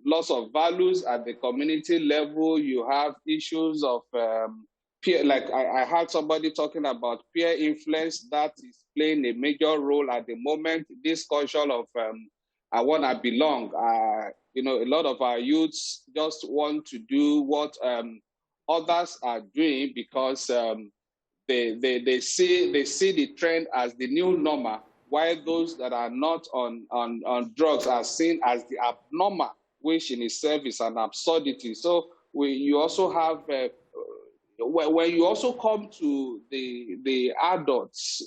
loss of values at the community level. You have issues of peer, like I heard somebody talking about peer influence that is playing a major role at the moment. This culture of I want to belong. You know, a lot of our youths just want to do what others are doing because they see the trend as the new normal, while those that are not on drugs are seen as the abnormal, which in itself is an absurdity. So you also have when you also come to the adults,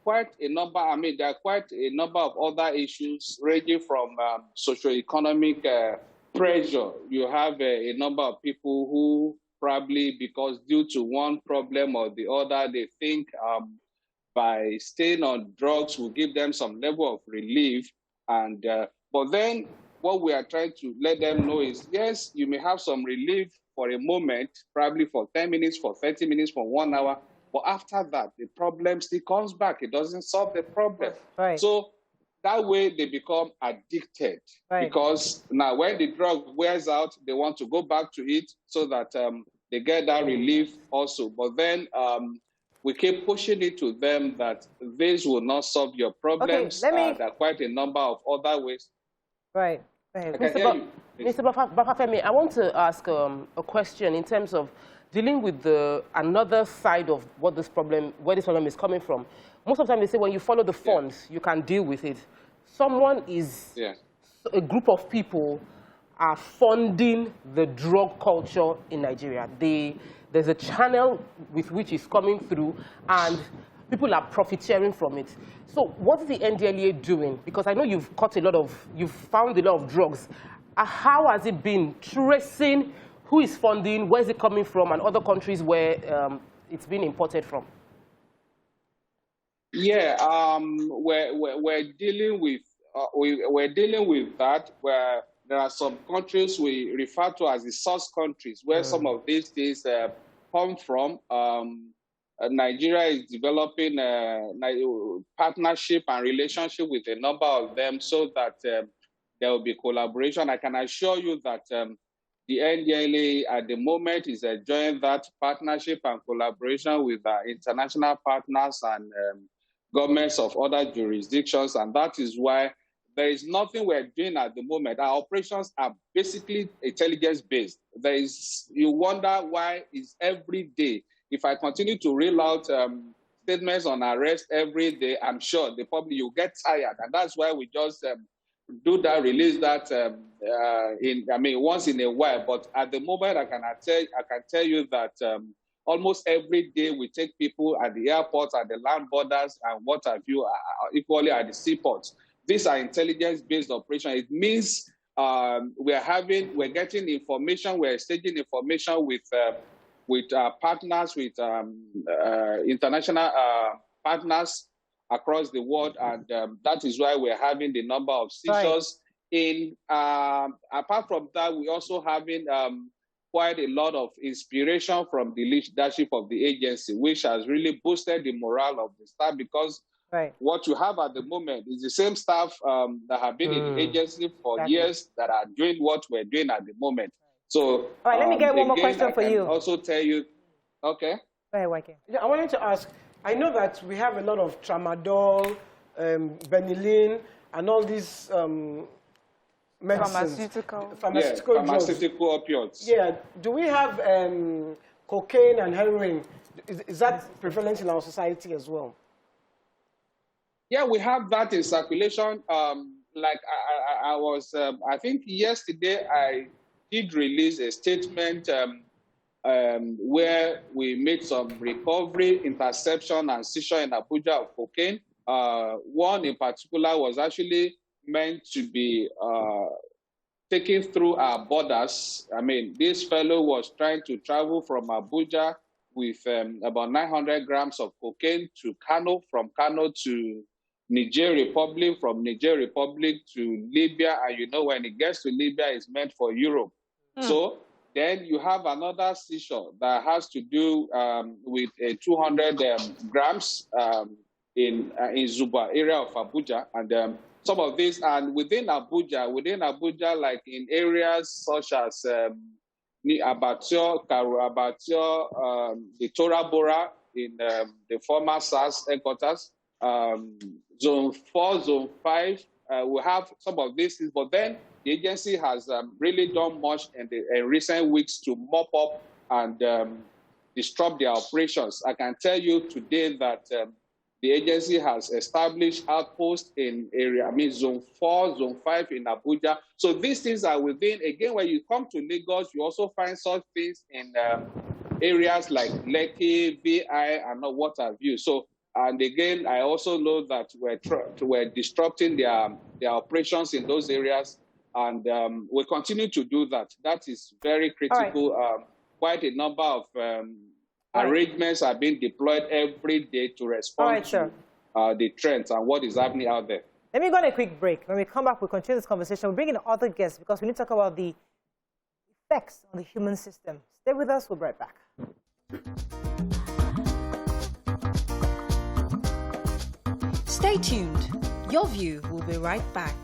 quite a number. I mean, there are quite a number of other issues ranging from socioeconomic pressure. You have a number of people who probably, because due to one problem or the other, they think by staying on drugs will give them some level of relief. And but then what we are trying to let them know is, yes, you may have some relief for a moment, probably for 10 minutes, for 30 minutes, for 1 hour. But after that, the problem still comes back. It doesn't solve the problem. Right. So that way they become addicted. Right. Because now when the drug wears out, they want to go back to it so that they get that relief also. But then we keep pushing it to them that this will not solve your problems. Okay, there are quite a number of other ways. Right. Right. Mr. Babafemi, I want to ask a question in terms of dealing with another side of where this problem is coming from. Most of the time they say when you follow the funds, you can deal with it. A group of people are funding the drug culture in Nigeria. There's a channel with which it's coming through, and people are profiteering from it. So what is the NDLEA doing? Because I know you've found a lot of drugs. How has it been tracing who is funding, where is it coming from, and other countries where it's been imported from? Yeah, we're dealing with that, where there are some countries we refer to as the source countries, where some of these things come from. Nigeria is developing partnership and relationship with a number of them so that there will be collaboration. I can assure you that the NDLEA at the moment is enjoying that partnership and collaboration with international partners and governments of other jurisdictions, and that is why there is nothing we're doing at the moment. Our operations are basically intelligence-based. You wonder why it's every day. If I continue to reel out statements on arrest every day, I'm sure the public, you get tired, and that's why we just release that once in a while. But at the moment, I can tell you that almost every day we take people at the airports, at the land borders, and what have you, equally at the seaports. These are intelligence-based operations. It means we're getting information, we're exchanging information with partners, with international partners across the world, and that is why we're having the number of seizures. Apart from that, we're also having quite a lot of inspiration from the leadership of the agency, which has really boosted the morale of the staff, because what you have at the moment is the same staff that have been in the agency for years that are doing what we're doing at the moment. So, All right, let me get one more again, question for I can you. also tell you, okay. Go ahead, Wake. Yeah, I wanted to ask, I know that we have a lot of tramadol, benylin, and all these medicines. Pharmaceutical drugs. Pharmaceutical opioids. Yeah, do we have cocaine and heroin? Is that prevalent in our society as well? Yeah, we have that in circulation. Like I was, I think yesterday I did release a statement where we made some recovery, interception, and seizure in Abuja of cocaine. One in particular was actually meant to be taken through our borders. I mean, this fellow was trying to travel from Abuja with about 900 grams of cocaine to Kano, from Kano to Niger Republic, from Niger Republic to Libya. And you know, when it gets to Libya, it's meant for Europe. So then you have another seizure that has to do with 200 grams in Zuba area of Abuja. And some of this, and within Abuja, like in areas such as Abattoir, Karu Abattoir, the Tora Bora in the former SARS headquarters, Zone 4, Zone 5, we have some of these things, but then the agency has really done much in recent weeks to mop up and disrupt their operations. I can tell you today that the agency has established outposts in area, Zone 4, Zone 5 in Abuja. So these things are within, again, when you come to Lagos, you also find such things in areas like Lekki, VI, and what have you. So, and again, I also know that we're disrupting their operations in those areas, and we continue to do that. That is very critical. Quite a number of arrangements are being deployed every day to respond to the trends and what is happening out there. Let me go on a quick break. When we come back, we'll continue this conversation. We'll bring in other guests because we need to talk about the effects on the human system. Stay with us. We'll be right back. Stay tuned. Your View will be right back.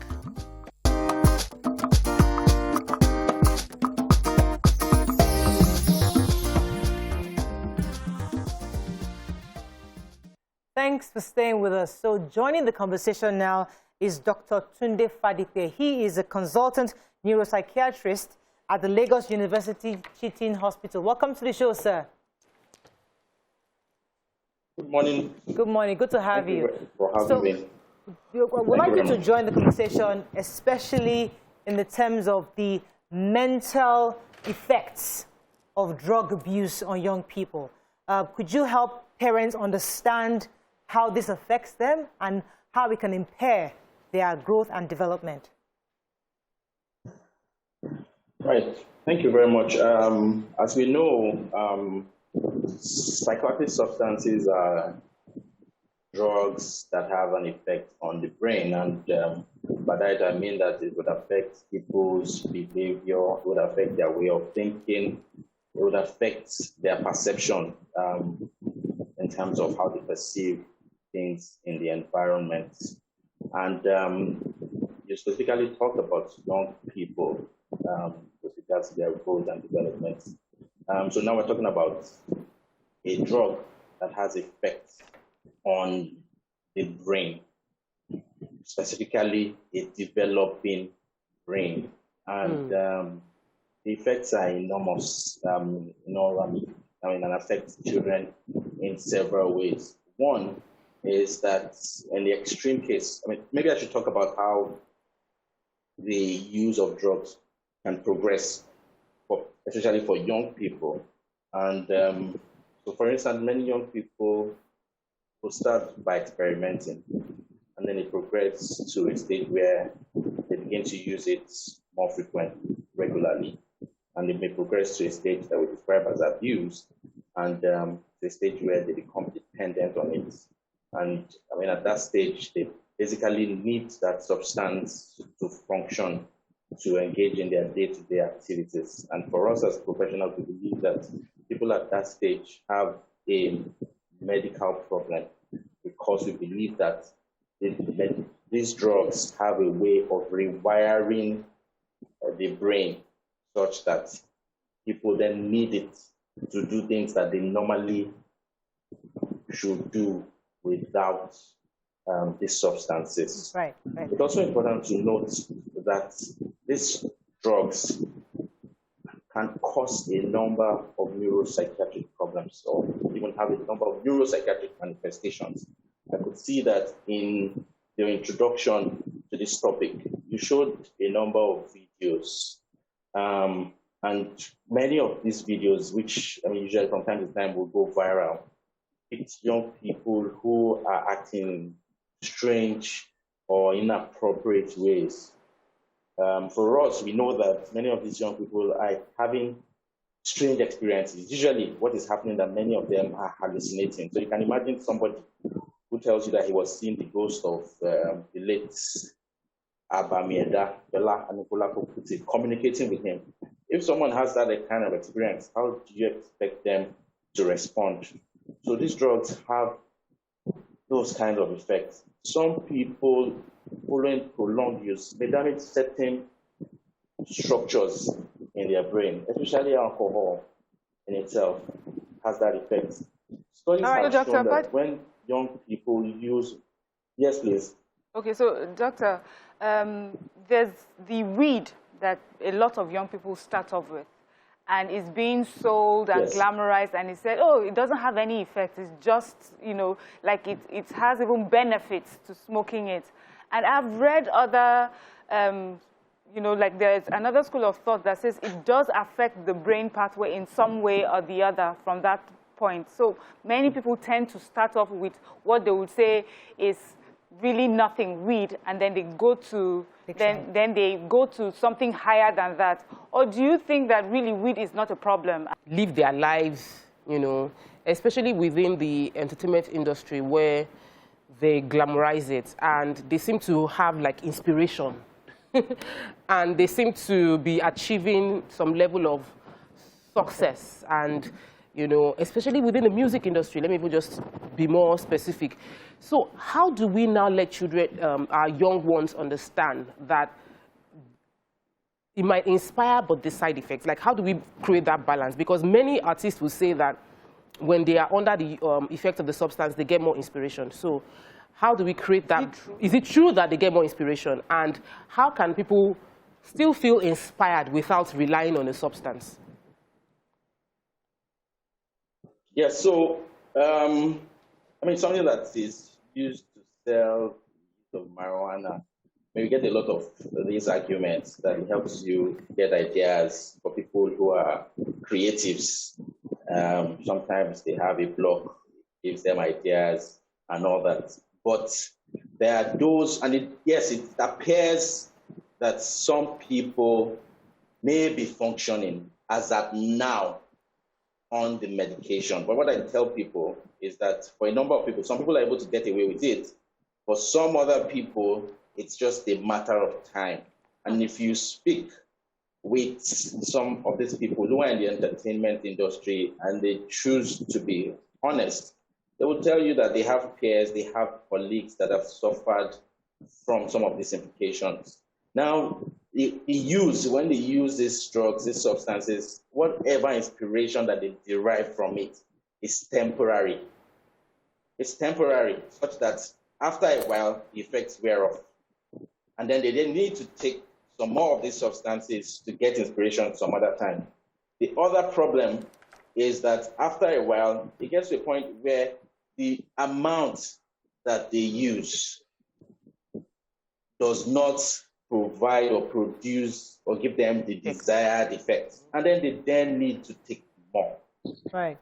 Thanks for staying with us. So joining the conversation now is Dr. Tunde FADIPE. He is a consultant neuropsychiatrist at the Lagos University Teaching Hospital. Welcome to the show, sir. Good morning. Good morning. Good to have you. Thank you for having me. We'd like you to join the conversation, especially in the terms of the mental effects of drug abuse on young people. Could you help parents understand how this affects them and how it can impair their growth and development? Right. Thank you very much. As we know, psychoactive substances are drugs that have an effect on the brain, and by that I mean that it would affect people's behavior, it would affect their way of thinking, it would affect their perception in terms of how they perceive things in the environment. And you specifically talked about young people with regards to their growth and development. So now we're talking about a drug that has effects on the brain, specifically a developing brain. And the effects are enormous, and affect children in several ways. One is that in the extreme case, maybe I should talk about how the use of drugs can progress, especially for young people. And so, for instance, many young people will start by experimenting, and then it progresses to a stage where they begin to use it more frequently, regularly. And it may progress to a stage that we describe as abuse, and to a stage where they become dependent on it. And at that stage, they basically need that substance to function, to engage in their day-to-day activities. And for us as professionals, we believe that people at that stage have a medical problem, because we believe that these drugs have a way of rewiring the brain such that people then need it to do things that they normally should do without these substances. Right, right. It's also important to note that these drugs can cause a number of neuropsychiatric problems or even have a number of neuropsychiatric manifestations. I could see that in your introduction to this topic, you showed a number of videos. And many of these videos, which usually from time to time will go viral, it's young people who are acting strange or inappropriate ways. For us, we know that many of these young people are having strange experiences. Usually what is happening is that many of them are hallucinating. So you can imagine somebody who tells you that he was seeing the ghost of the late Abamieda, Bella Anikola Kokuti, communicating with him. If someone has that kind of experience, how do you expect them to respond? So these drugs have those kinds of effects. Some people, following prolonged use, may damage certain structures in their brain, especially alcohol in itself has that effect. Studies have shown that when young people use... Yes, please. Okay, so doctor, there's the weed that a lot of young people start off with, and it's being sold and glamorized, and he said, oh, it doesn't have any effect. It's just, like it has even benefits to smoking it. And I've read other, like there's another school of thought that says it does affect the brain pathway in some way or the other from that point. So many people tend to start off with what they would say is really nothing, weed, and then they go to then they go to something higher than that. Or do you think that really weed is not a problem? Live their lives, especially within the entertainment industry where they glamorize it and they seem to have like inspiration and they seem to be achieving some level of success and especially within the music industry. Let me just be more specific. So how do we now let children, our young ones, understand that it might inspire, but the side effects? Like, how do we create that balance? Because many artists will say that when they are under the effect of the substance, they get more inspiration. So how do we create that? Is it true that they get more inspiration? And how can people still feel inspired without relying on a substance? Yeah, so, something that is used to sell of marijuana, we get a lot of these arguments that helps you get ideas for people who are creatives. Sometimes they have a blog, gives them ideas and all that. But there are those, and it appears that some people may be functioning as at now on the medication. But what I tell people is that for a number of people, some people are able to get away with it. For some other people, it's just a matter of time. And if you speak with some of these people who are in the entertainment industry and they choose to be honest, they will tell you that they have peers, they have colleagues that have suffered from some of these implications. Now, when they use these drugs, these substances, whatever inspiration that they derive from it is temporary. It's temporary, such that after a while, the effects wear off. And then they need to take some more of these substances to get inspiration some other time. The other problem is that after a while, it gets to a point where the amount that they use does not provide or produce or give them the desired effects. And then they need to take more. Right.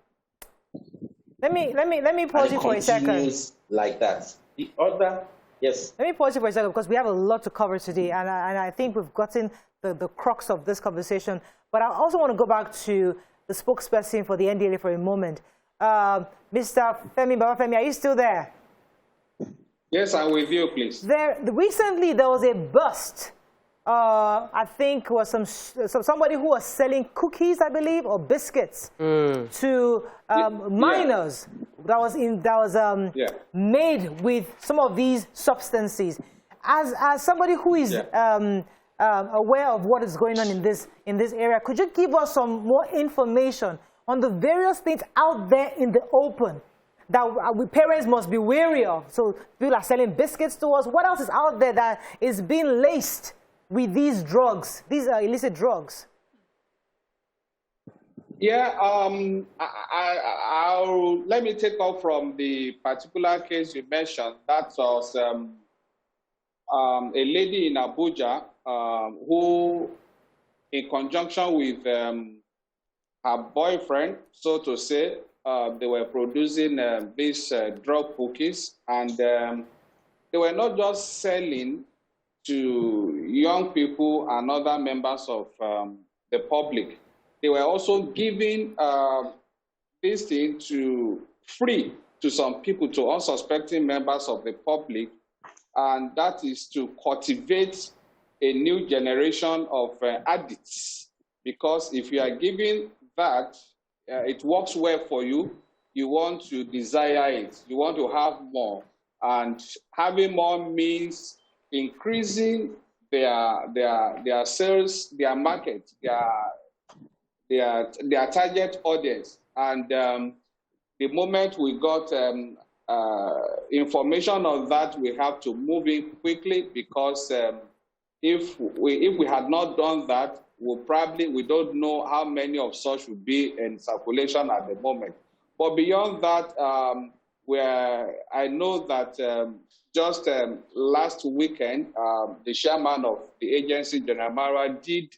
Let me pause you for a second. Like that. The other, yes. Let me pause you for a second because we have a lot to cover today, and I think we've gotten the crux of this conversation. But I also want to go back to the spokesperson for the NDLA for a moment. Mr. Femi, Babafemi, are you still there? Yes, I'm with you, please. Recently, there was a bust. I think was somebody who was selling cookies, I believe, or biscuits to minors. That was made with some of these substances. As somebody who is aware of what is going on in this area. Could you give us some more information on the various things out there in the open that we parents must be wary of? So people are selling biscuits to us. What else is out there that is being laced with these drugs? These are illicit drugs. Yeah, let me take off from the particular case you mentioned. That was a lady in Abuja who, in conjunction with her boyfriend, so to say, they were producing these drug cookies, and they were not just selling to young people and other members of the public. They were also giving this thing free to some people, to unsuspecting members of the public, and that is to cultivate a new generation of addicts. Because if you are giving that, it works well for you. You want to desire it. You want to have more, and having more means increasing their sales, their market, their target audience. And the moment we got information on that, we have to move in quickly, because if we had not done that, we don't know how many of such would be in circulation at the moment. But beyond that, I know that just last weekend, the chairman of the agency, General Mara, did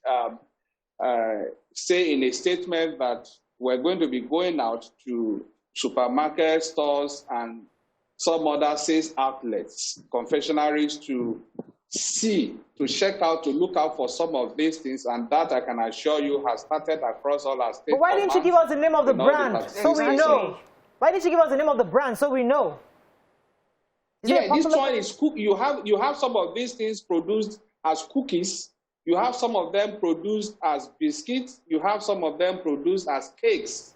say in a statement that we're going to be going out to supermarket stores and some other sales outlets, confectionaries, to check out, to look out for some of these things, and that, I can assure you, has started across all our states. But why didn't you give us the name of the brand so we know? Why didn't you give us the name of the brand so we know? Yeah, this one is you have some of these things produced as cookies. You have some of them produced as biscuits. You have some of them produced as cakes.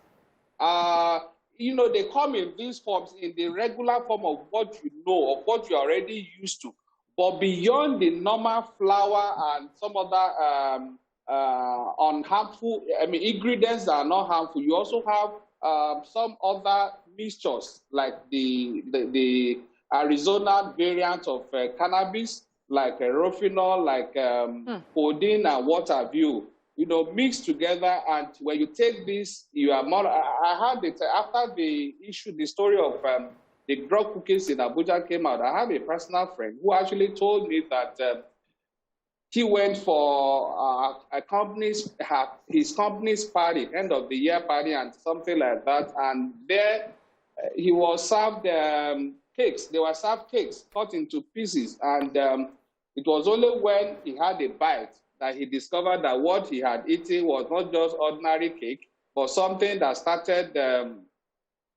You know, they come in these forms, in the regular form of what you know, of what you're already used to. But beyond the normal flour and some other unharmful, ingredients that are not harmful, you also have some other mixtures, like the Arizona variant of cannabis, like rofinol, like codeine and what have you, mixed together. And when you take this, you are more. I had it after the story of the drug cookies in Abuja came out. I have a personal friend who actually told me that he went for his company's party, end of the year party, and something like that. And there he was served cakes. They were served cakes cut into pieces, and it was only when he had a bite that he discovered that what he had eaten was not just ordinary cake, but something that started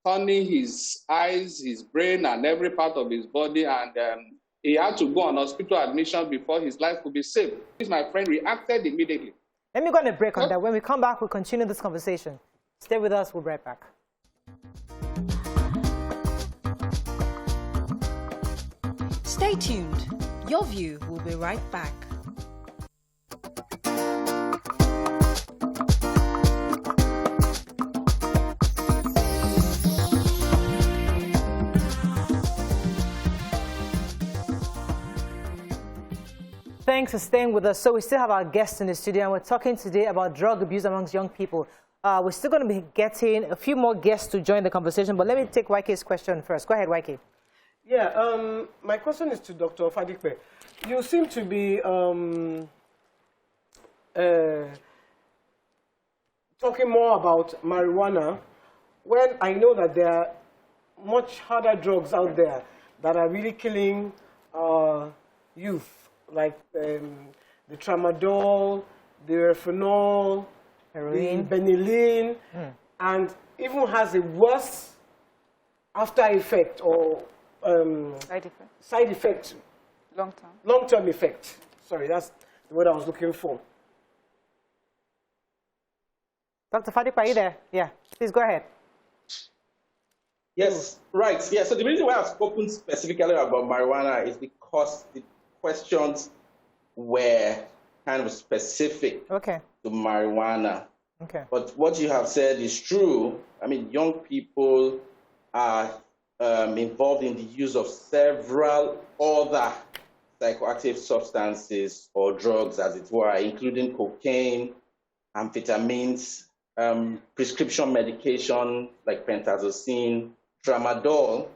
turning his eyes, his brain, and every part of his body, and he had to go on hospital admission before his life could be saved. My friend reacted immediately. Let me go on a break on that. When we come back, we'll continue this conversation. Stay with us. We'll be right back. Stay tuned. Your View will be right back. Thanks for staying with us. So we still have our guests in the studio, and we're talking today about drug abuse amongst young people. We're still going to be getting a few more guests to join the conversation, but let me take YK's question first. Go ahead, YK. Yeah, my question is to Dr. Fadipe. You seem to be talking more about marijuana, when I know that there are much harder drugs out there that are really killing youth, like the tramadol, the refinol, heroin, the benylin, and even has a worse after effect or side effect. Long-term effect. Sorry, that's the word I was looking for. Dr. Fadipe, are you there? Yeah, please go ahead. Yes, right. Yeah, so the reason why I've spoken specifically about marijuana is because the questions were kind of specific Okay. to marijuana. Okay. But what you have said is true. I mean, young people are involved in the use of several other psychoactive substances or drugs, as it were, including cocaine, amphetamines, prescription medication like pentazocine, tramadol,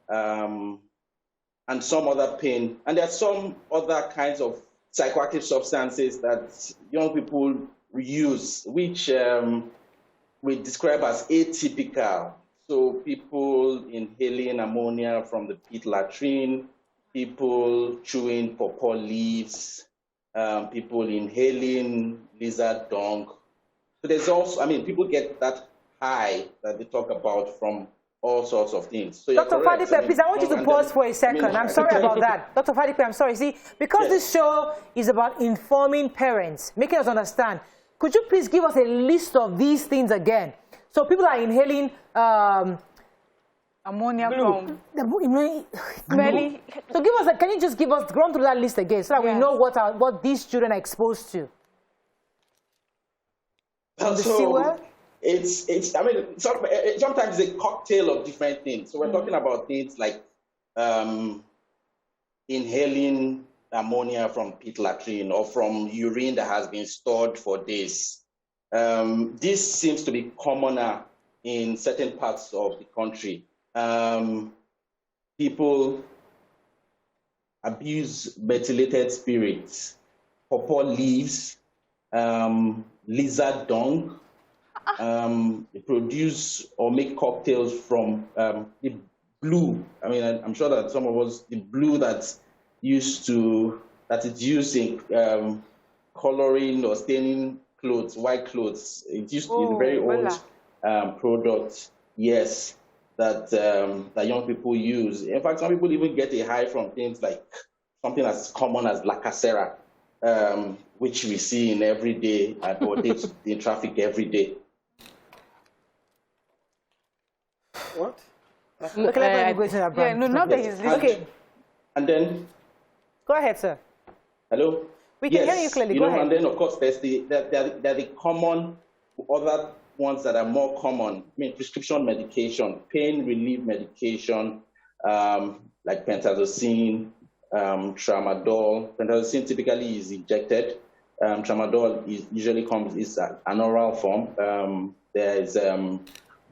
and some other pain. And there are some other kinds of psychoactive substances that young people use, which we describe as atypical. So people inhaling ammonia from the pit latrine, people chewing pawpaw leaves, people inhaling lizard dung. So there's also, I mean, people get that high that they talk about from all sorts of things. So Dr. Fadipe, please, I want you to pause for a second. I'm sorry about that. Dr. Fadipe, I'm sorry. See, because this show is about informing parents, making us understand, could you please give us a list of these things again? So people are inhaling ammonia from smelly. So give us, can you just give us, run through that list again so that we know what these children are exposed to? So it's I mean, sometimes it's a cocktail of different things. So we're talking about things like inhaling ammonia from pit latrine or from urine that has been stored for days. This seems to be commoner in certain parts of the country. People abuse methylated spirits, pawpaw leaves, lizard dung. They produce or make cocktails from the blue. I mean, I'm sure that some of us, the blue that is used in coloring or staining clothes, white clothes. It's used in very old product. Yes, that young people use. In fact, some people even get a high from things like something as common as lacacera, which we see in everyday or in traffic every day. What? Okay, let me go to that brand. Yeah, no, not that he's listening. Okay. And then, go ahead, sir. Hello? We can hear you clearly. Go ahead. And then, of course, there's the common other ones that are more common. I mean, prescription medication, pain relief medication, like pentazocine, tramadol. Pentazocine typically is injected. Tramadol usually is an oral form. There is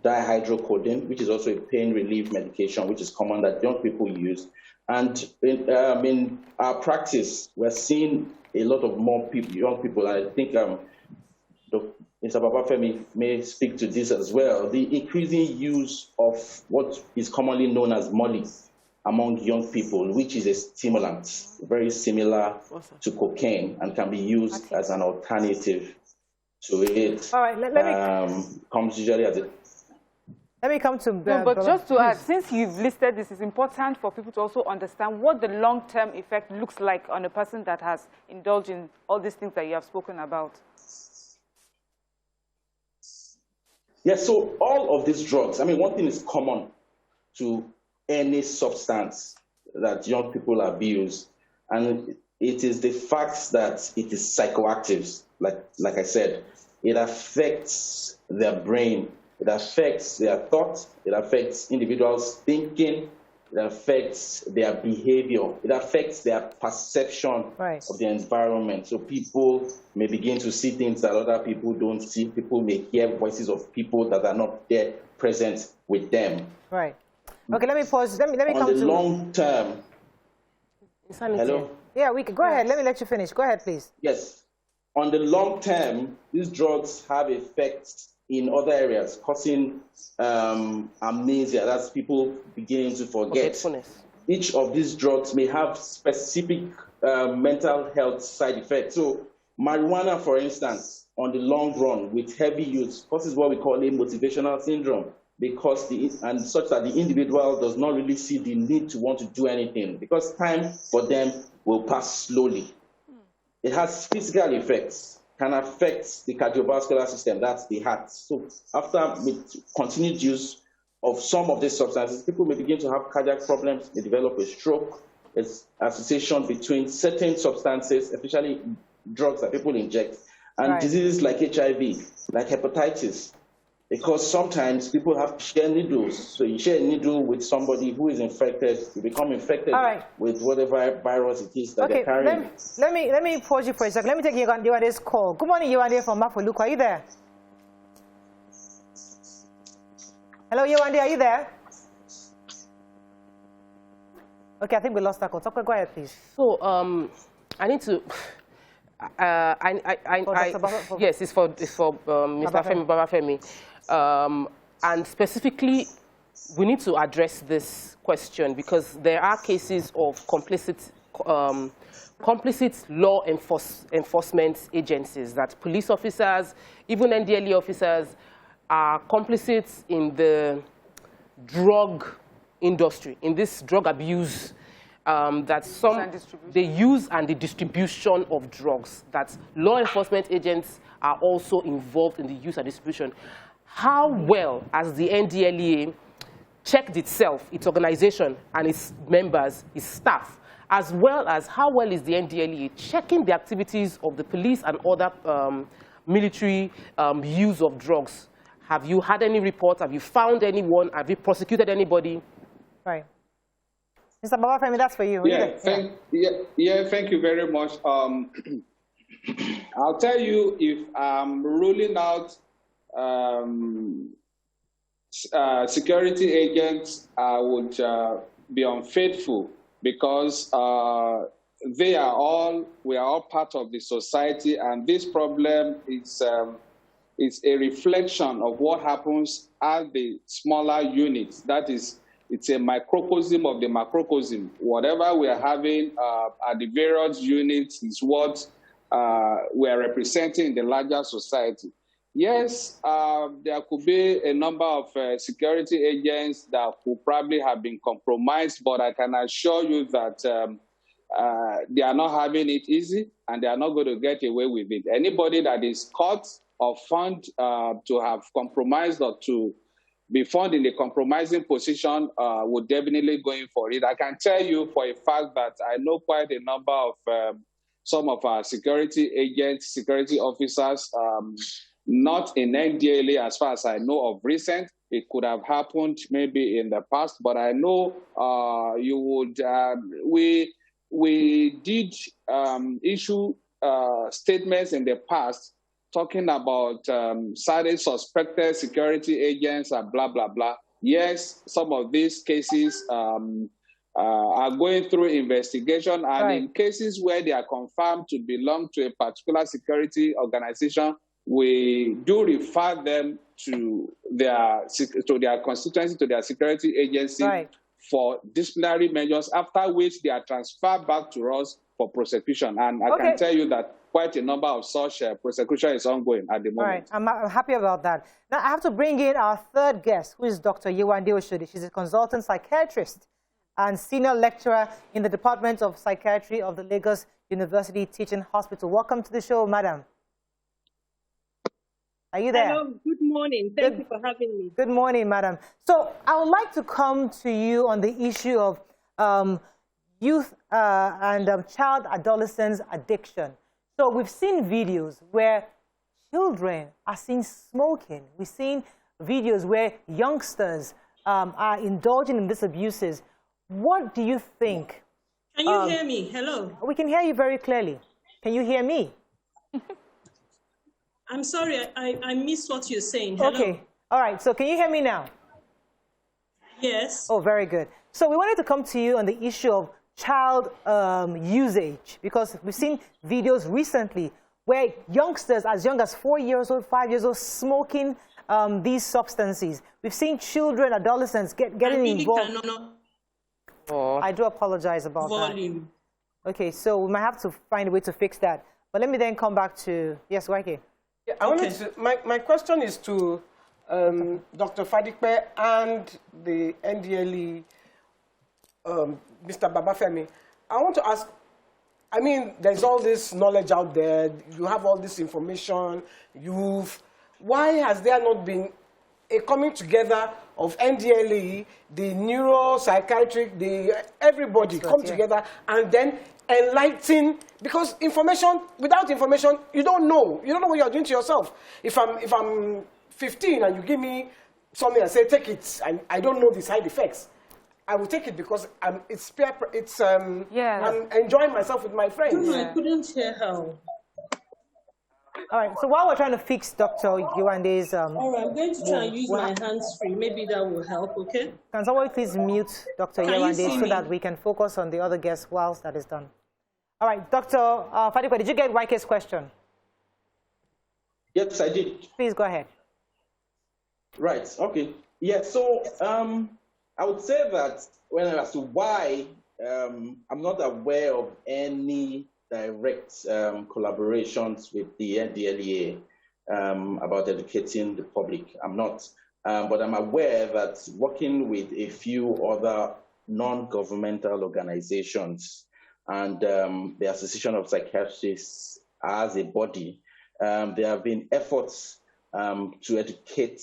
dihydrocodone, which is also a pain relief medication, which is common that young people use. And in our practice, we're seeing a lot of more people, young people, and I think Mr. Babafemi may speak to this as well, the increasing use of what is commonly known as molly among young people, which is a stimulant, very similar to cocaine and can be used as an alternative to it. All right, let me... comes usually as a... Let me come to... No, but just to add, since you've listed this, it's important for people to also understand what the long-term effect looks like on a person that has indulged in all these things that you have spoken about. Yes, so all of these drugs, I mean, one thing is common to any substance that young people abuse, and it is the fact that it is psychoactive. Like I said, it affects their brain. It affects their thoughts, it affects individuals' thinking, it affects their behavior, it affects their perception of the environment. So people may begin to see things that other people don't see. People may hear voices of people that are not there present with them. Right. Okay, let me pause. Let me come to... On the long term... Hello? Yeah, we can. Go ahead. Let me let you finish. Go ahead, please. Yes. On the long term, these drugs have effects in other areas, causing amnesia. That's people beginning to forget. Each of these drugs may have specific mental health side effects. So marijuana, for instance, on the long run with heavy use causes what we call a motivational syndrome, because such that the individual does not really see the need to want to do anything, because time for them will pass slowly. It has physical effects, can affect the cardiovascular system, that's the heart. So after continued use of some of these substances, people may begin to have cardiac problems, they develop a stroke. It's association between certain substances, especially drugs that people inject, and diseases like HIV, like hepatitis. Because sometimes people have to share needles. So you share a needle with somebody who is infected, you become infected with whatever virus it is that they're carrying. Let me pause you for a second. Let me take Yewande's call. Good morning, Yewande from Mafoluku. Are you there? Hello, Yewande, are you there? Okay, I think we lost that call. Go ahead, please. So, I need to... yes, it's for Mr. Femi Babafemi. And specifically, we need to address this question because there are cases of complicit law enforcement agencies, that police officers, even NDLE officers, are complicit in the drug industry, in this drug abuse, that the use and the distribution of drugs, that law enforcement agents are also involved in the use and distribution. How well has the NDLEA checked itself, its organization, and its members, its staff, as well as how well is the NDLEA checking the activities of the police and other military use of drugs? Have you had any reports? Have you found anyone? Have you prosecuted anybody? Right. Mr. Babafemi, that's for you. Thank you very much. I'll tell you, if I'm ruling out security agents, I would be unfaithful, because we are all part of the society, and this problem is a reflection of what happens at the smaller units. That is, it's a microcosm of the macrocosm. Whatever we are having at the various units is what we are representing in the larger society. Yes, there could be a number of security agents that could probably have been compromised, but I can assure you that they are not having it easy, and they are not going to get away with it. Anybody that is caught or found to have compromised or to be found in a compromising position would definitely go in for it. I can tell you for a fact that I know quite a number of some of our security agents, security officers, not in NDLA as far as I know of recent. It could have happened maybe in the past, but I know we did issue statements in the past talking about certain suspected security agents and blah, blah, blah. Yes, some of these cases are going through investigation, and in cases where they are confirmed to belong to a particular security organization, we do refer them to their constituency, to their security agency for disciplinary measures, after which they are transferred back to us for prosecution. And I can tell you that quite a number of such prosecution is ongoing at the moment. I'm happy about that. Now, I have to bring in our third guest, who is Dr. Yewande Oshodi. She's a consultant psychiatrist and senior lecturer in the Department of Psychiatry of the Lagos University Teaching Hospital. Welcome to the show, madam. Are you there? Hello, good morning. Thank you for having me. Good morning, madam. So I would like to come to you on the issue of youth and child adolescents addiction. So we've seen videos where children are seen smoking. We've seen videos where youngsters are indulging in these abuses. What do you think? Can you hear me? Hello? We can hear you very clearly. Can you hear me? I'm sorry, I missed what you're saying. Hello? Okay. All right. So can you hear me now? Yes. Oh, very good. So we wanted to come to you on the issue of child usage, because we've seen videos recently where youngsters as young as 4 years old, 5 years old, smoking these substances. We've seen children, adolescents getting involved. I do apologize about that. Okay, so we might have to find a way to fix that. But let me then come back to, yes, Waike. Yeah, I wanted to, my question is to Dr. Fadipe and the NDLE, Mr. Babafemi. I want to ask, I mean, there's all this knowledge out there. You have all this information. Why has there not been a coming together of NDLE, the neuropsychiatric, everybody come together and then enlighten, because information, without information, you don't know. You don't know what you're doing to yourself. If I'm 15 and you give me something and say, take it, and I don't know the side effects, I will take it because I'm enjoying myself with my friends. No, I couldn't hear how. All right, so while we're trying to fix Dr. Yewande's... All right, I'm going to try and use my hands-free. Maybe that will help, okay? Can someone please mute Dr. Yewande so that we can focus on the other guests whilst that is done? All right, Dr. Fadipe, did you get YK's question? Yes, I did. Please go ahead. Right, okay. Yeah, so I would say that when as to why I'm not aware of any direct collaborations with the NDLEA about educating the public. I'm not. But I'm aware that working with a few other non-governmental organizations and the Association of Psychiatrists as a body, there have been efforts to educate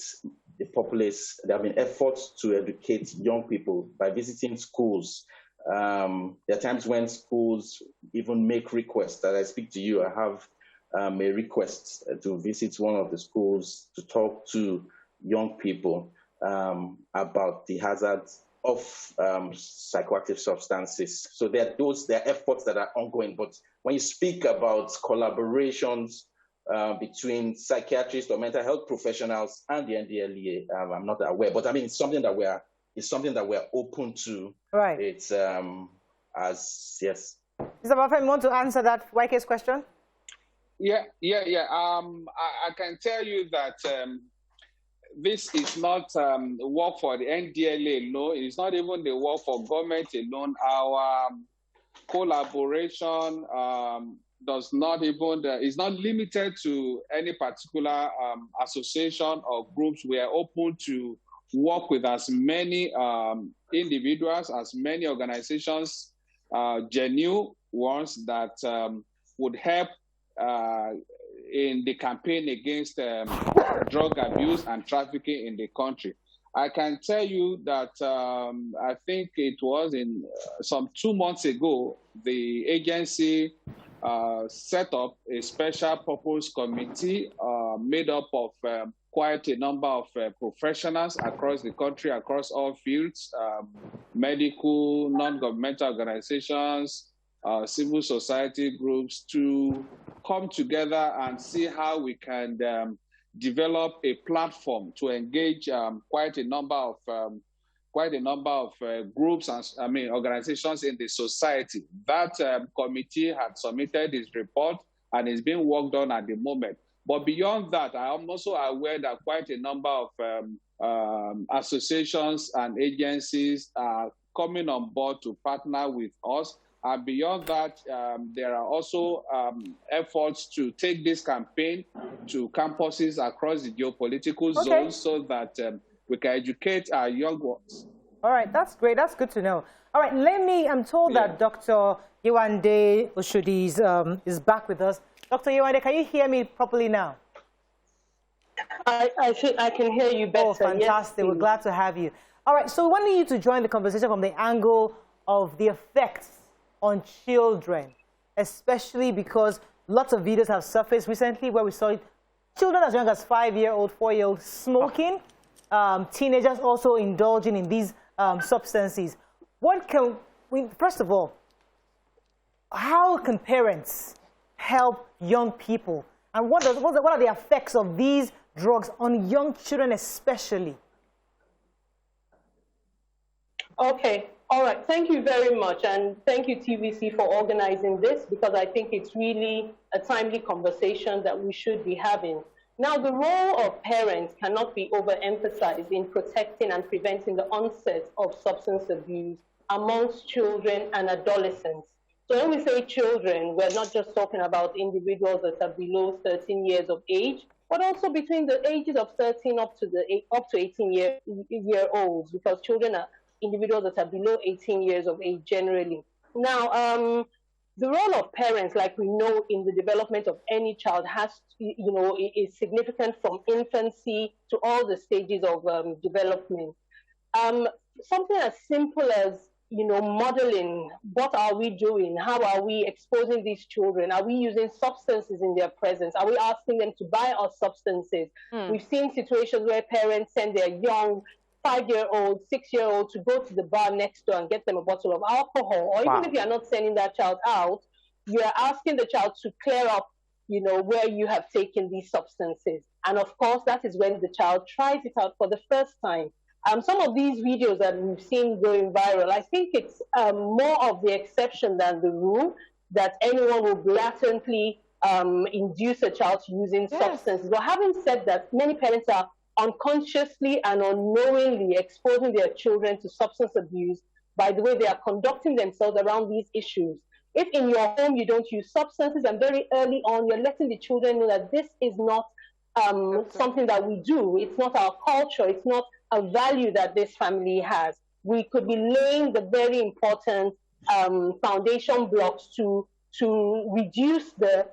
the populace. There have been efforts to educate young people by visiting schools. There are times when schools even make requests. As I speak to you, I have a request to visit one of the schools to talk to young people about the hazards of psychoactive substances. So there are efforts that are ongoing. But when you speak about collaborations between psychiatrists or mental health professionals and the NDLEA, I'm not aware. But I mean, it's something that we're open to. Right. It's yes. Mr. BABAFEMI, you want to answer that YK's question? Yeah. I can tell you that this is not work for the NDLA alone. It's not even the work for government alone. Our collaboration does not even is not limited to any particular association or groups. We are open to work with as many individuals, as many organizations, genuine ones that would help in the campaign against drug abuse and trafficking in the country. I can tell you that I think it was in some 2 months ago, the agency set up a special purpose committee made up of quite a number of professionals across the country, across all fields, medical, non-governmental organizations, civil society groups, to come together and see how we can develop a platform to engage quite a number of groups and organizations in the society. That committee had submitted its report and is being worked on at the moment. But beyond that, I am also aware that quite a number of associations and agencies are coming on board to partner with us. And beyond that, there are also efforts to take this campaign to campuses across the geopolitical zones so that we can educate our young ones. All right, that's great. That's good to know. All right, I'm told that Dr. Yewande Oshodi is back with us. Dr. Yewande, can you hear me properly now? I can hear you better. Oh, fantastic. Yes, we're glad to have you. All right, so we want you to join the conversation from the angle of the effects on children, especially because lots of videos have surfaced recently where we saw children as young as 5-year-old, 4-year-old smoking, teenagers also indulging in these substances. First of all, how can parents help young people? And what are the effects of these drugs on young children especially? Okay. All right. Thank you very much. And thank you, TVC, for organizing this, because I think it's really a timely conversation that we should be having. Now, the role of parents cannot be overemphasized in protecting and preventing the onset of substance abuse amongst children and adolescents. So when we say children, we're not just talking about individuals that are below 13 years of age, but also between the ages of 13 up to 18-year-olds, because children are individuals that are below 18 years of age generally. Now, the role of parents, like we know in the development of any child, is significant from infancy to all the stages of development. Something as simple as modeling, what are we doing? How are we exposing these children? Are we using substances in their presence? Are we asking them to buy us substances? We've seen situations where parents send their young 5-year-old, 6-year-old to go to the bar next door and get them a bottle of alcohol. Or even if you're not sending that child out, you're asking the child to clear up, where you have taken these substances. And of course, that is when the child tries it out for the first time. Some of these videos that we've seen going viral, I think it's more of the exception than the rule that anyone will blatantly induce a child to using substances. But having said that, many parents are unconsciously and unknowingly exposing their children to substance abuse by the way they are conducting themselves around these issues. If in your home you don't use substances and very early on you're letting the children know that this is not something that we do, it's not our culture, it's not a value that this family has, we could be laying the very important foundation blocks to reduce the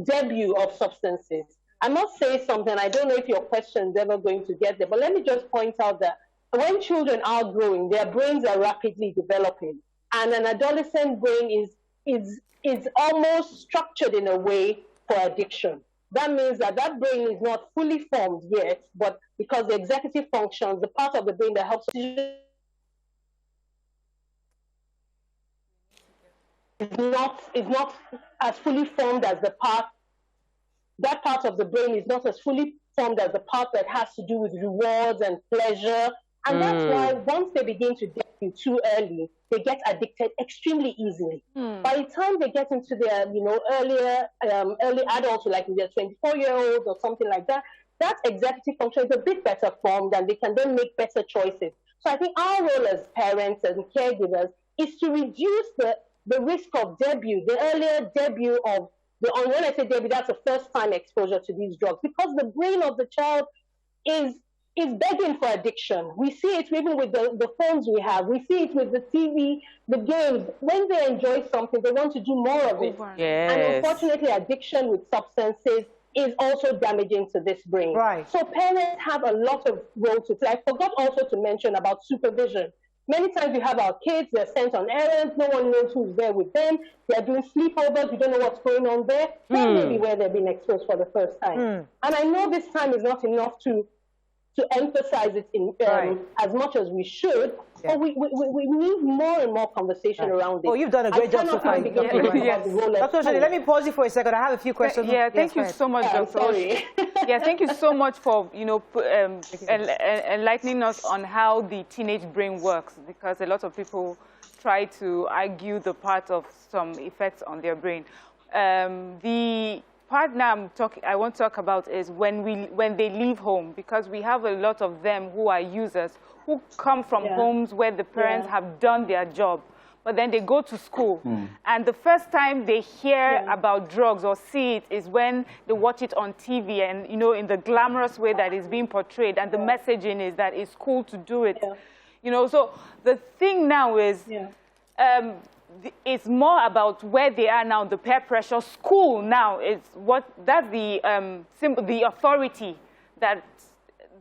debut of substances. I must say something, I don't know if your question is ever going to get there, but let me just point out that when children are growing, their brains are rapidly developing. And an adolescent brain is almost structured in a way for addiction. That means that brain is not fully formed yet, but because the executive functions, the part of the brain that helps is not as fully formed as the part, that part of the brain is not as fully formed as the part that has to do with rewards and pleasure. And that's why once they begin to debut too early, they get addicted extremely easily. By the time they get into their, early adulthood, like their 24-year-olds or something like that, that executive function is a bit better formed and they can then make better choices. So I think our role as parents and caregivers is to reduce the risk of debut, the earlier debut of when I say debut, that's the first time exposure to these drugs, because the brain of the child is begging for addiction. We see it even with the phones we have. We see it with the TV, the games. When they enjoy something, they want to do more of it. Yes. And unfortunately, addiction with substances is also damaging to this brain. Right. So parents have a lot of role to play. I forgot also to mention about supervision. Many times we have our kids, they're sent on errands, no one knows who's there with them, they're doing sleepovers, we don't know what's going on there. That may be where they're being exposed for the first time. And I know this time is not enough to emphasize it as much as we should, but we need more and more conversation around it. Oh, you've done a great job so far. Dr. Shani, let me pause you for a second. I have a few questions. Yeah, thank you so much, Dr. Sorry. Yeah, thank you so much for enlightening us on how the teenage brain works, because a lot of people try to argue the part of some effects on their brain. The part now I want to talk about is when they leave home, because we have a lot of them who are users who come from homes where the parents have done their job, but then they go to school. And the first time they hear about drugs or see it is when they watch it on TV and, in the glamorous way that is being portrayed, and the messaging is that it's cool to do it. So the thing now is, it's more about where they are now, the peer pressure. School now is that's the authority that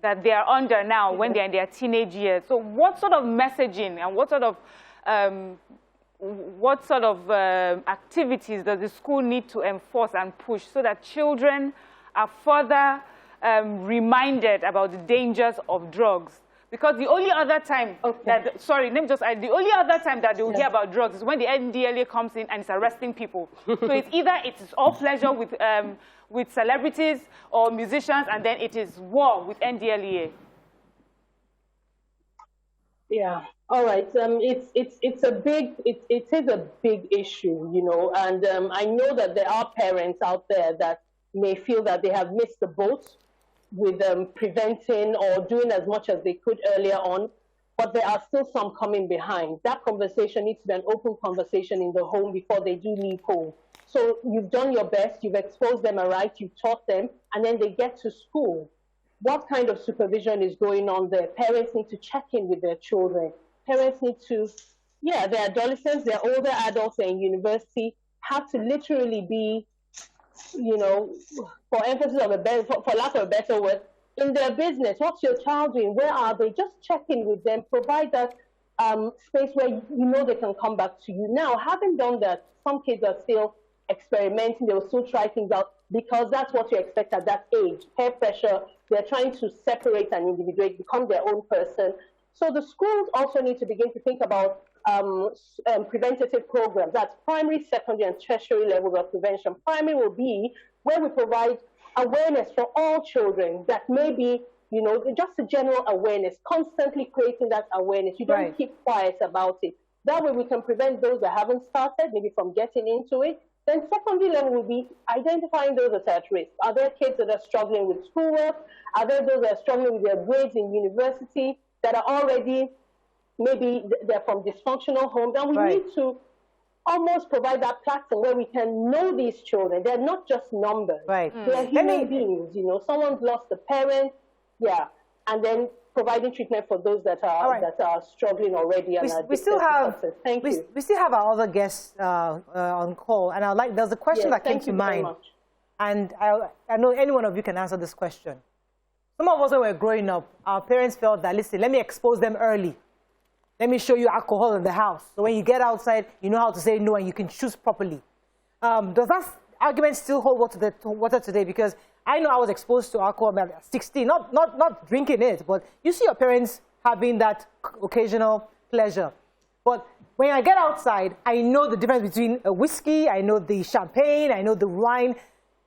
they are under now when they're in their teenage years. So what sort of messaging and what sort of activities does the school need to enforce and push so that children are further reminded about the dangers of drugs? Because the only other time the only other time that they will hear about drugs is when the NDLA comes in and it's arresting people. So it's either it's all pleasure with celebrities or musicians, and then it is war with NDLEA. Yeah. All right. It is a big issue, and I know that there are parents out there that may feel that they have missed the boat with preventing or doing as much as they could earlier on, but there are still some coming behind. That conversation needs to be an open conversation in the home before they do leave home. So you've done your best, you've exposed them aright, you've taught them, and then they get to school. What kind of supervision is going on there? Parents need to check in with their children. Parents need to, they're adolescents, they're older adults, they're in university, have to literally be, for emphasis of for lack of a better word, in their business. What's your child doing? Where are they? Just check in with them, provide that space where you know they can come back to you. Now, having done that, some kids are still experimenting. They will still try things out because that's what you expect at that age. Peer pressure, they're trying to separate and individuate, become their own person. So the schools also need to begin to think about preventative programs. That's primary, secondary, and tertiary levels of prevention. Primary will be where we provide awareness for all children that maybe, you know, just a general awareness, constantly creating that awareness. You don't keep quiet about it. That way we can prevent those that haven't started, maybe from getting into it. Then secondary level will be identifying those that are at risk. Are there kids that are struggling with schoolwork? Are there those that are struggling with their grades in university that are already, maybe they're from dysfunctional homes? And we need to almost provide that platform where we can know these children. They're not just numbers. They're human beings. You know, someone's lost a parent, and then providing treatment for those that are struggling already. We still have we still have our other guests on call, and there's a question that came to mind, and I know any one of you can answer this question. Some of us, when we were growing up, our parents felt that, listen, let me expose them early. Let me show you alcohol in the house. So when you get outside, you know how to say no and you can choose properly. Does that argument still hold water today? Because I know I was exposed to alcohol at 16, not drinking it, but you see your parents having that occasional pleasure. But when I get outside, I know the difference between a whiskey, I know the champagne, I know the wine.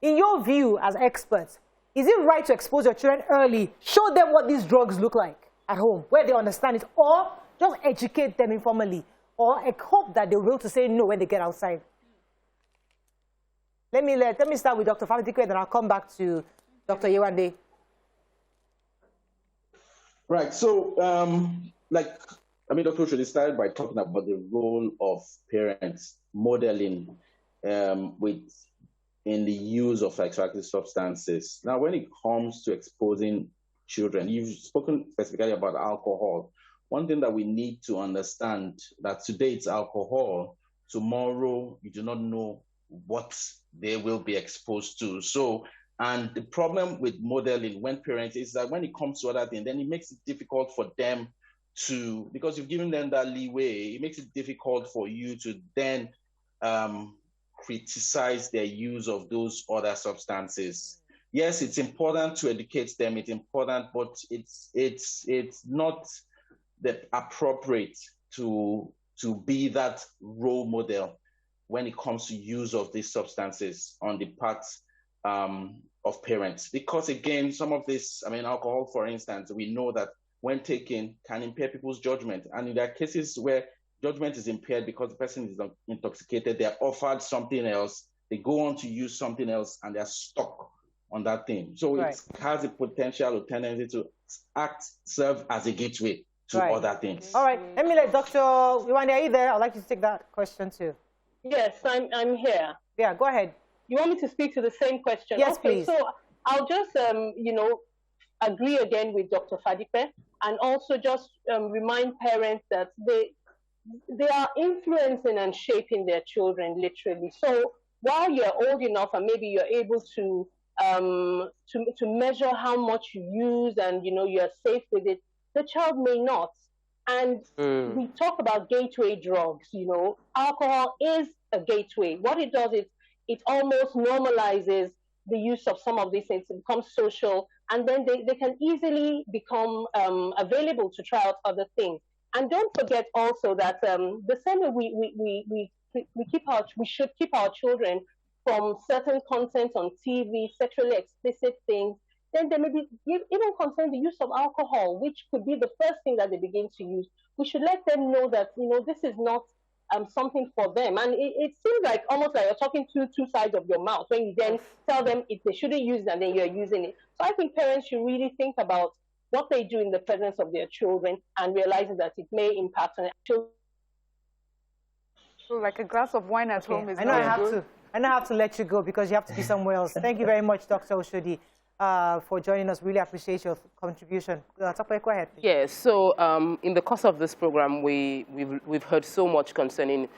In your view as experts, is it right to expose your children early, show them what these drugs look like at home, where they understand it, or just educate them informally, or I hope that they will be able to say no when they get outside? Let me start with Dr. FADIPE, and then I'll come back to Dr. Yewande. Right. So, Dr. Oshodi started by talking about the role of parents modeling in the use of psychoactive substances. Now, when it comes to exposing children, you've spoken specifically about alcohol. One thing that we need to understand that today it's alcohol, tomorrow you do not know what they will be exposed to. So, and the problem with modeling when parents is that when it comes to other things, then it makes it difficult for them to, because you've given them that leeway, it makes it difficult for you to then criticize their use of those other substances. Yes, it's important to educate them, it's important, but it's not that appropriate to be that role model when it comes to use of these substances on the part of parents. Because again, some of this, alcohol, for instance, we know that when taken can impair people's judgment. And there are cases where judgment is impaired because the person is intoxicated, they're offered something else, they go on to use something else, and they're stuck on that thing. So it has a potential or tendency to serve as a gateway to other things. All right, let me let Dr. Yewande, are you there? I'd like you to take that question too. Yes, I'm here. Yeah, go ahead. You want me to speak to the same question? Yes, please. So I'll just, agree again with Dr. FADIPE, and also just remind parents that they are influencing and shaping their children, literally. So while you're old enough and maybe you're able to measure how much you use and, you're safe with it, the child may not. And we talk about gateway drugs, alcohol is a gateway. What it does is it almost normalizes the use of some of these things. It becomes social, and then they can easily become available to try out other things. And don't forget also that the same way we should keep our children from certain content on TV, sexually explicit things. Then there may be even concern the use of alcohol, which could be the first thing that they begin to use. We should let them know that this is not something for them. And it seems like almost like you're talking to two sides of your mouth when you then tell them if they shouldn't use it and then you're using it. So I think parents should really think about what they do in the presence of their children and realizing that it may impact on their children. So like a glass of wine at home is I know I have to let you go because you have to be somewhere else. Thank you very much, Dr. Oshodi, for joining us. Really appreciate your contribution. Go ahead, please. Yes, so in the course of this program, we've heard so much concerning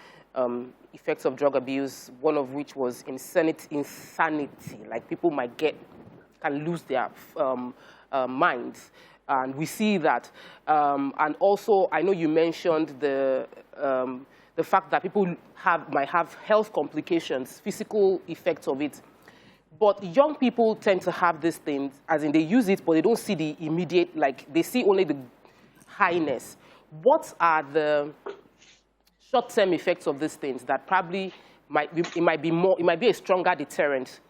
effects of drug abuse, one of which was insanity, like people can lose their minds. And we see that. And also, I know you mentioned the fact that people might have health complications, physical effects of it. But young people tend to have these things, as in they use it, but they don't see the immediate, like they see only the highness. What are the short-term effects of these things that probably it might be a stronger deterrent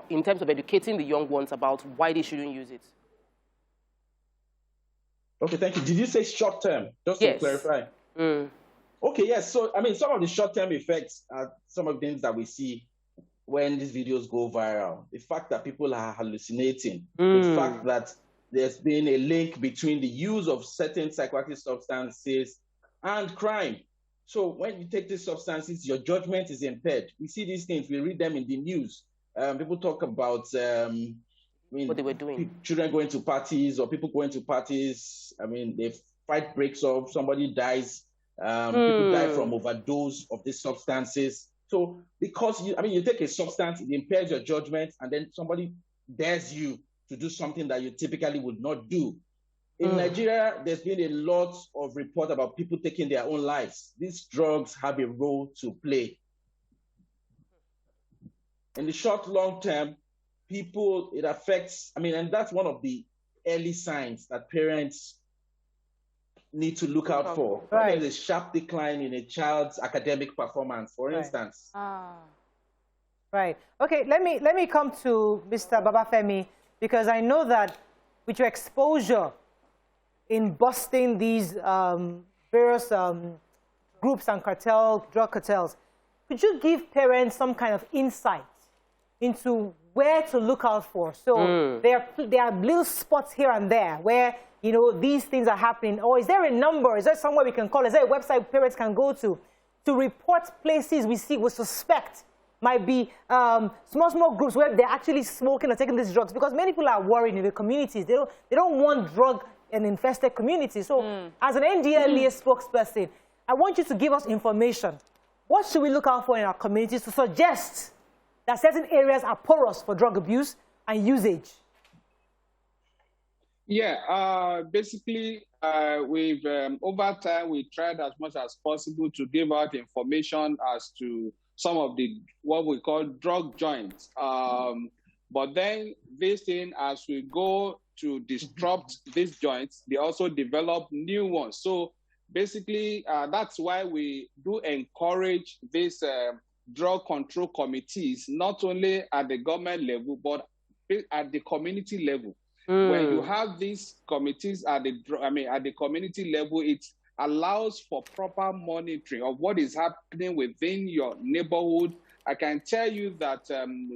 in terms of educating the young ones about why they shouldn't use it? Okay, thank you. Did you say short-term? Just to clarify. Okay, yes. So, I mean, some of the short-term effects are some of the things that we see when these videos go viral. The fact that people are hallucinating, the fact that there's been a link between the use of certain psychoactive substances and crime. So when you take these substances, your judgment is impaired. We see these things, we read them in the news. People talk about what they were doing. Children going to parties or people going to parties. I mean, the fight breaks up, somebody dies. People die from overdose of these substances. So because you take a substance, it impairs your judgment, and then somebody dares you to do something that you typically would not do. In Nigeria, there's been a lot of report about people taking their own lives. These drugs have a role to play. In the short, long term, it affects, and that's one of the early signs that parents need to look out for. Right. There's a sharp decline in a child's academic performance, for instance. Right. Okay, let me come to Mr. Babafemi, because I know that with your exposure in busting these various groups and drug cartels, could you give parents some kind of insight into where to look out for? So there are little spots here and there where these things are happening. Or is there a number? Is there somewhere we can call? Is there a website parents can go to report places we suspect might be small groups where they're actually smoking or taking these drugs? Because many people are worried in the communities. They don't want drug and infested communities. So as an NDLEA spokesperson, I want you to give us information. What should we look out for in our communities to suggest that certain areas are porous for drug abuse and usage? Yeah, basically, we've over time, we tried as much as possible to give out information as to some of what we call drug joints. But then this thing, as we go to disrupt these joints, they also develop new ones. So basically, that's why we do encourage these drug control committees, not only at the government level, but at the community level. When you have these committees at the community level, it allows for proper monitoring of what is happening within your neighborhood. I can tell you that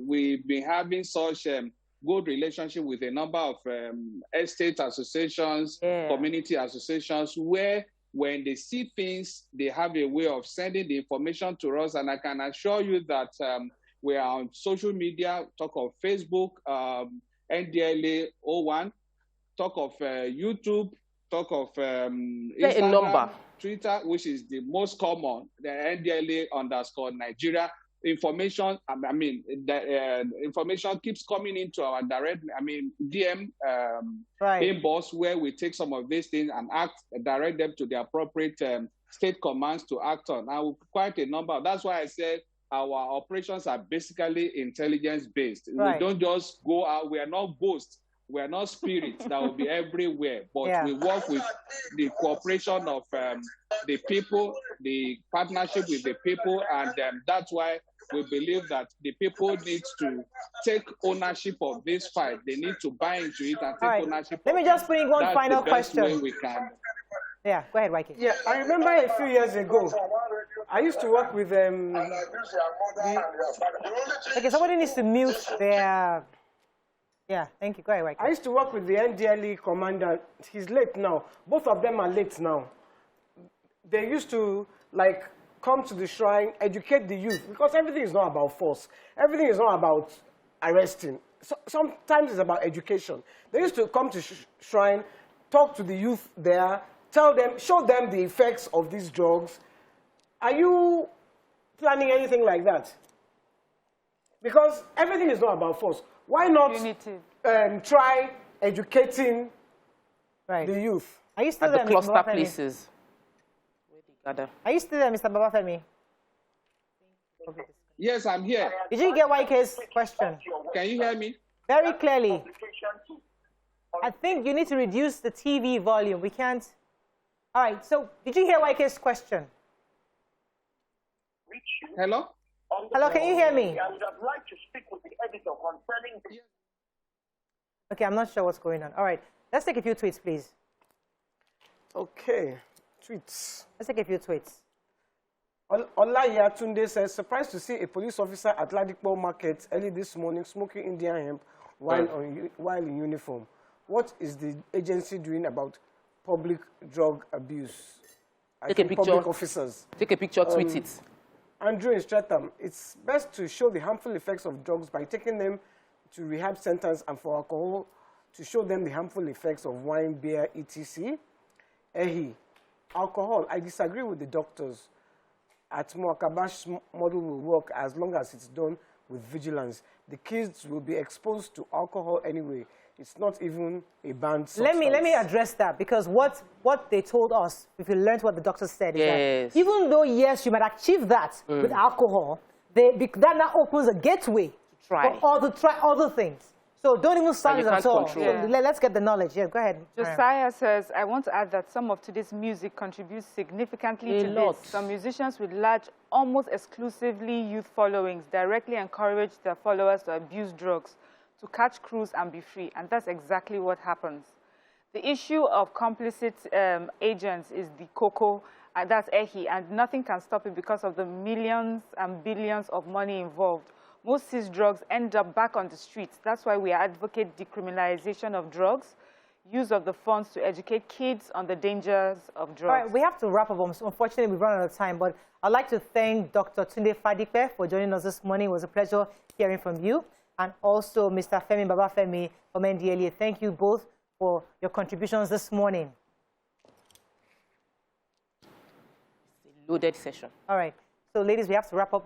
we've been having such good relationship with a number of estate associations, community associations, where when they see things, they have a way of sending the information to us. And I can assure you that we are on social media, talk of Facebook, NDLA 01, talk of YouTube, talk of Instagram, Twitter, which is the most common, the NDLA_Nigeria. Information, information keeps coming into our direct, DM inbox, where we take some of these things and direct them to the appropriate state commands to act on. Now, quite a number. That's why I said our operations are basically intelligence-based. We don't just go out. We are not ghosts. We are not spirits that will be everywhere. But we work with the cooperation of the people, the partnership with the people, and that's why we believe that the people need to take ownership of this fight. They need to buy into it and take ownership. Let me just bring one final question. Way we can. Yeah, go ahead, Waike. Yeah, I remember a few years ago, I used to work with Okay, somebody needs to mute their... Yeah, thank you. Go ahead, Waike. I used to work with the NDLE commander. He's late now. Both of them are late now. They used to, come to the shrine, educate the youth, because everything is not about force. Everything is not about arresting. Sometimes it's about education. They used to come to shrine, talk to the youth there, show them the effects of these drugs. Are you planning anything like that? Because everything is not about force. Why not try educating Right. the youth. Are you still At there, the Mr. cluster Babafemi? places. Where they gather. Are you still there, Mr. Babafemi? Yes, I'm here. Did you get YK's question? Can you hear me? Very clearly. I think you need to reduce the TV volume. We can't. All right. So, did you hear YK's question? Hello? Hello, can you hear me? I would have liked to speak with the editor concerning this. Okay, I'm not sure what's going on. All right. Let's take a few tweets, please. Okay, tweets. Let's take a few tweets. Olaya Tunde says, surprised to see a police officer at Ladipo Market early this morning smoking Indian hemp while in uniform. What is the agency doing about public drug abuse? Take a picture. Public officers. Take a picture, tweet it. Andrew in Streatham, it's best to show the harmful effects of drugs by taking them to rehab centers, and for alcohol to show them the harmful effects of wine, beer, etc. Alcohol, I disagree with the doctors. At Mwakabash model will work as long as it's done with vigilance. The kids will be exposed to alcohol anyway. It's not even a banned substance. Let me address that, because what they told us, if you learned what the doctor said, is Yes. that even though, yes, you might achieve that with alcohol, that now opens a gateway Try. for try other things. So don't even start And it you at can't all. control. So let's get the knowledge. Yeah, go ahead. Josiah says, I want to add that some of today's music contributes significantly A to lot. this. Some musicians with large, almost exclusively youth followings directly encourage their followers to abuse drugs, to catch crews and be free. And that's exactly what happens. The issue of complicit agents is the cocoa, and that's EHI, and nothing can stop it because of the millions and billions of money involved. Most seized drugs end up back on the streets. That's why we advocate decriminalization of drugs, use of the funds to educate kids on the dangers of drugs. All right, we have to wrap up. Unfortunately, we've run out of time, but I'd like to thank Dr. Tunde Fadipe for joining us this morning. It was a pleasure hearing from you. And also Mr. Femi Babafemi from NDLEA. Thank you both for your contributions this morning. It's a loaded session. All right. So, ladies, we have to wrap up.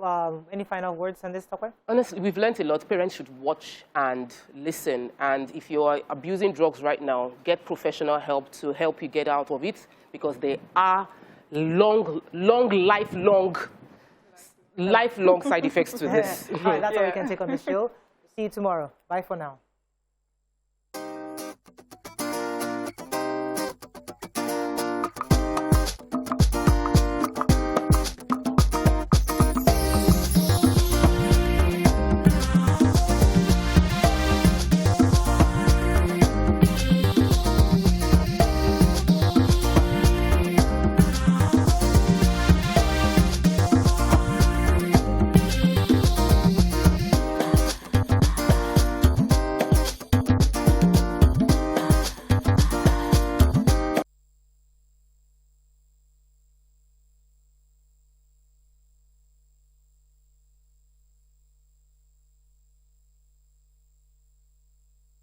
Any final words on this topic? Honestly, we've learned a lot. Parents should watch and listen. And if you are abusing drugs right now, get professional help to help you get out of it, because there are lifelong side effects to this. All right, that's all we can take on the show. See you tomorrow. Bye for now.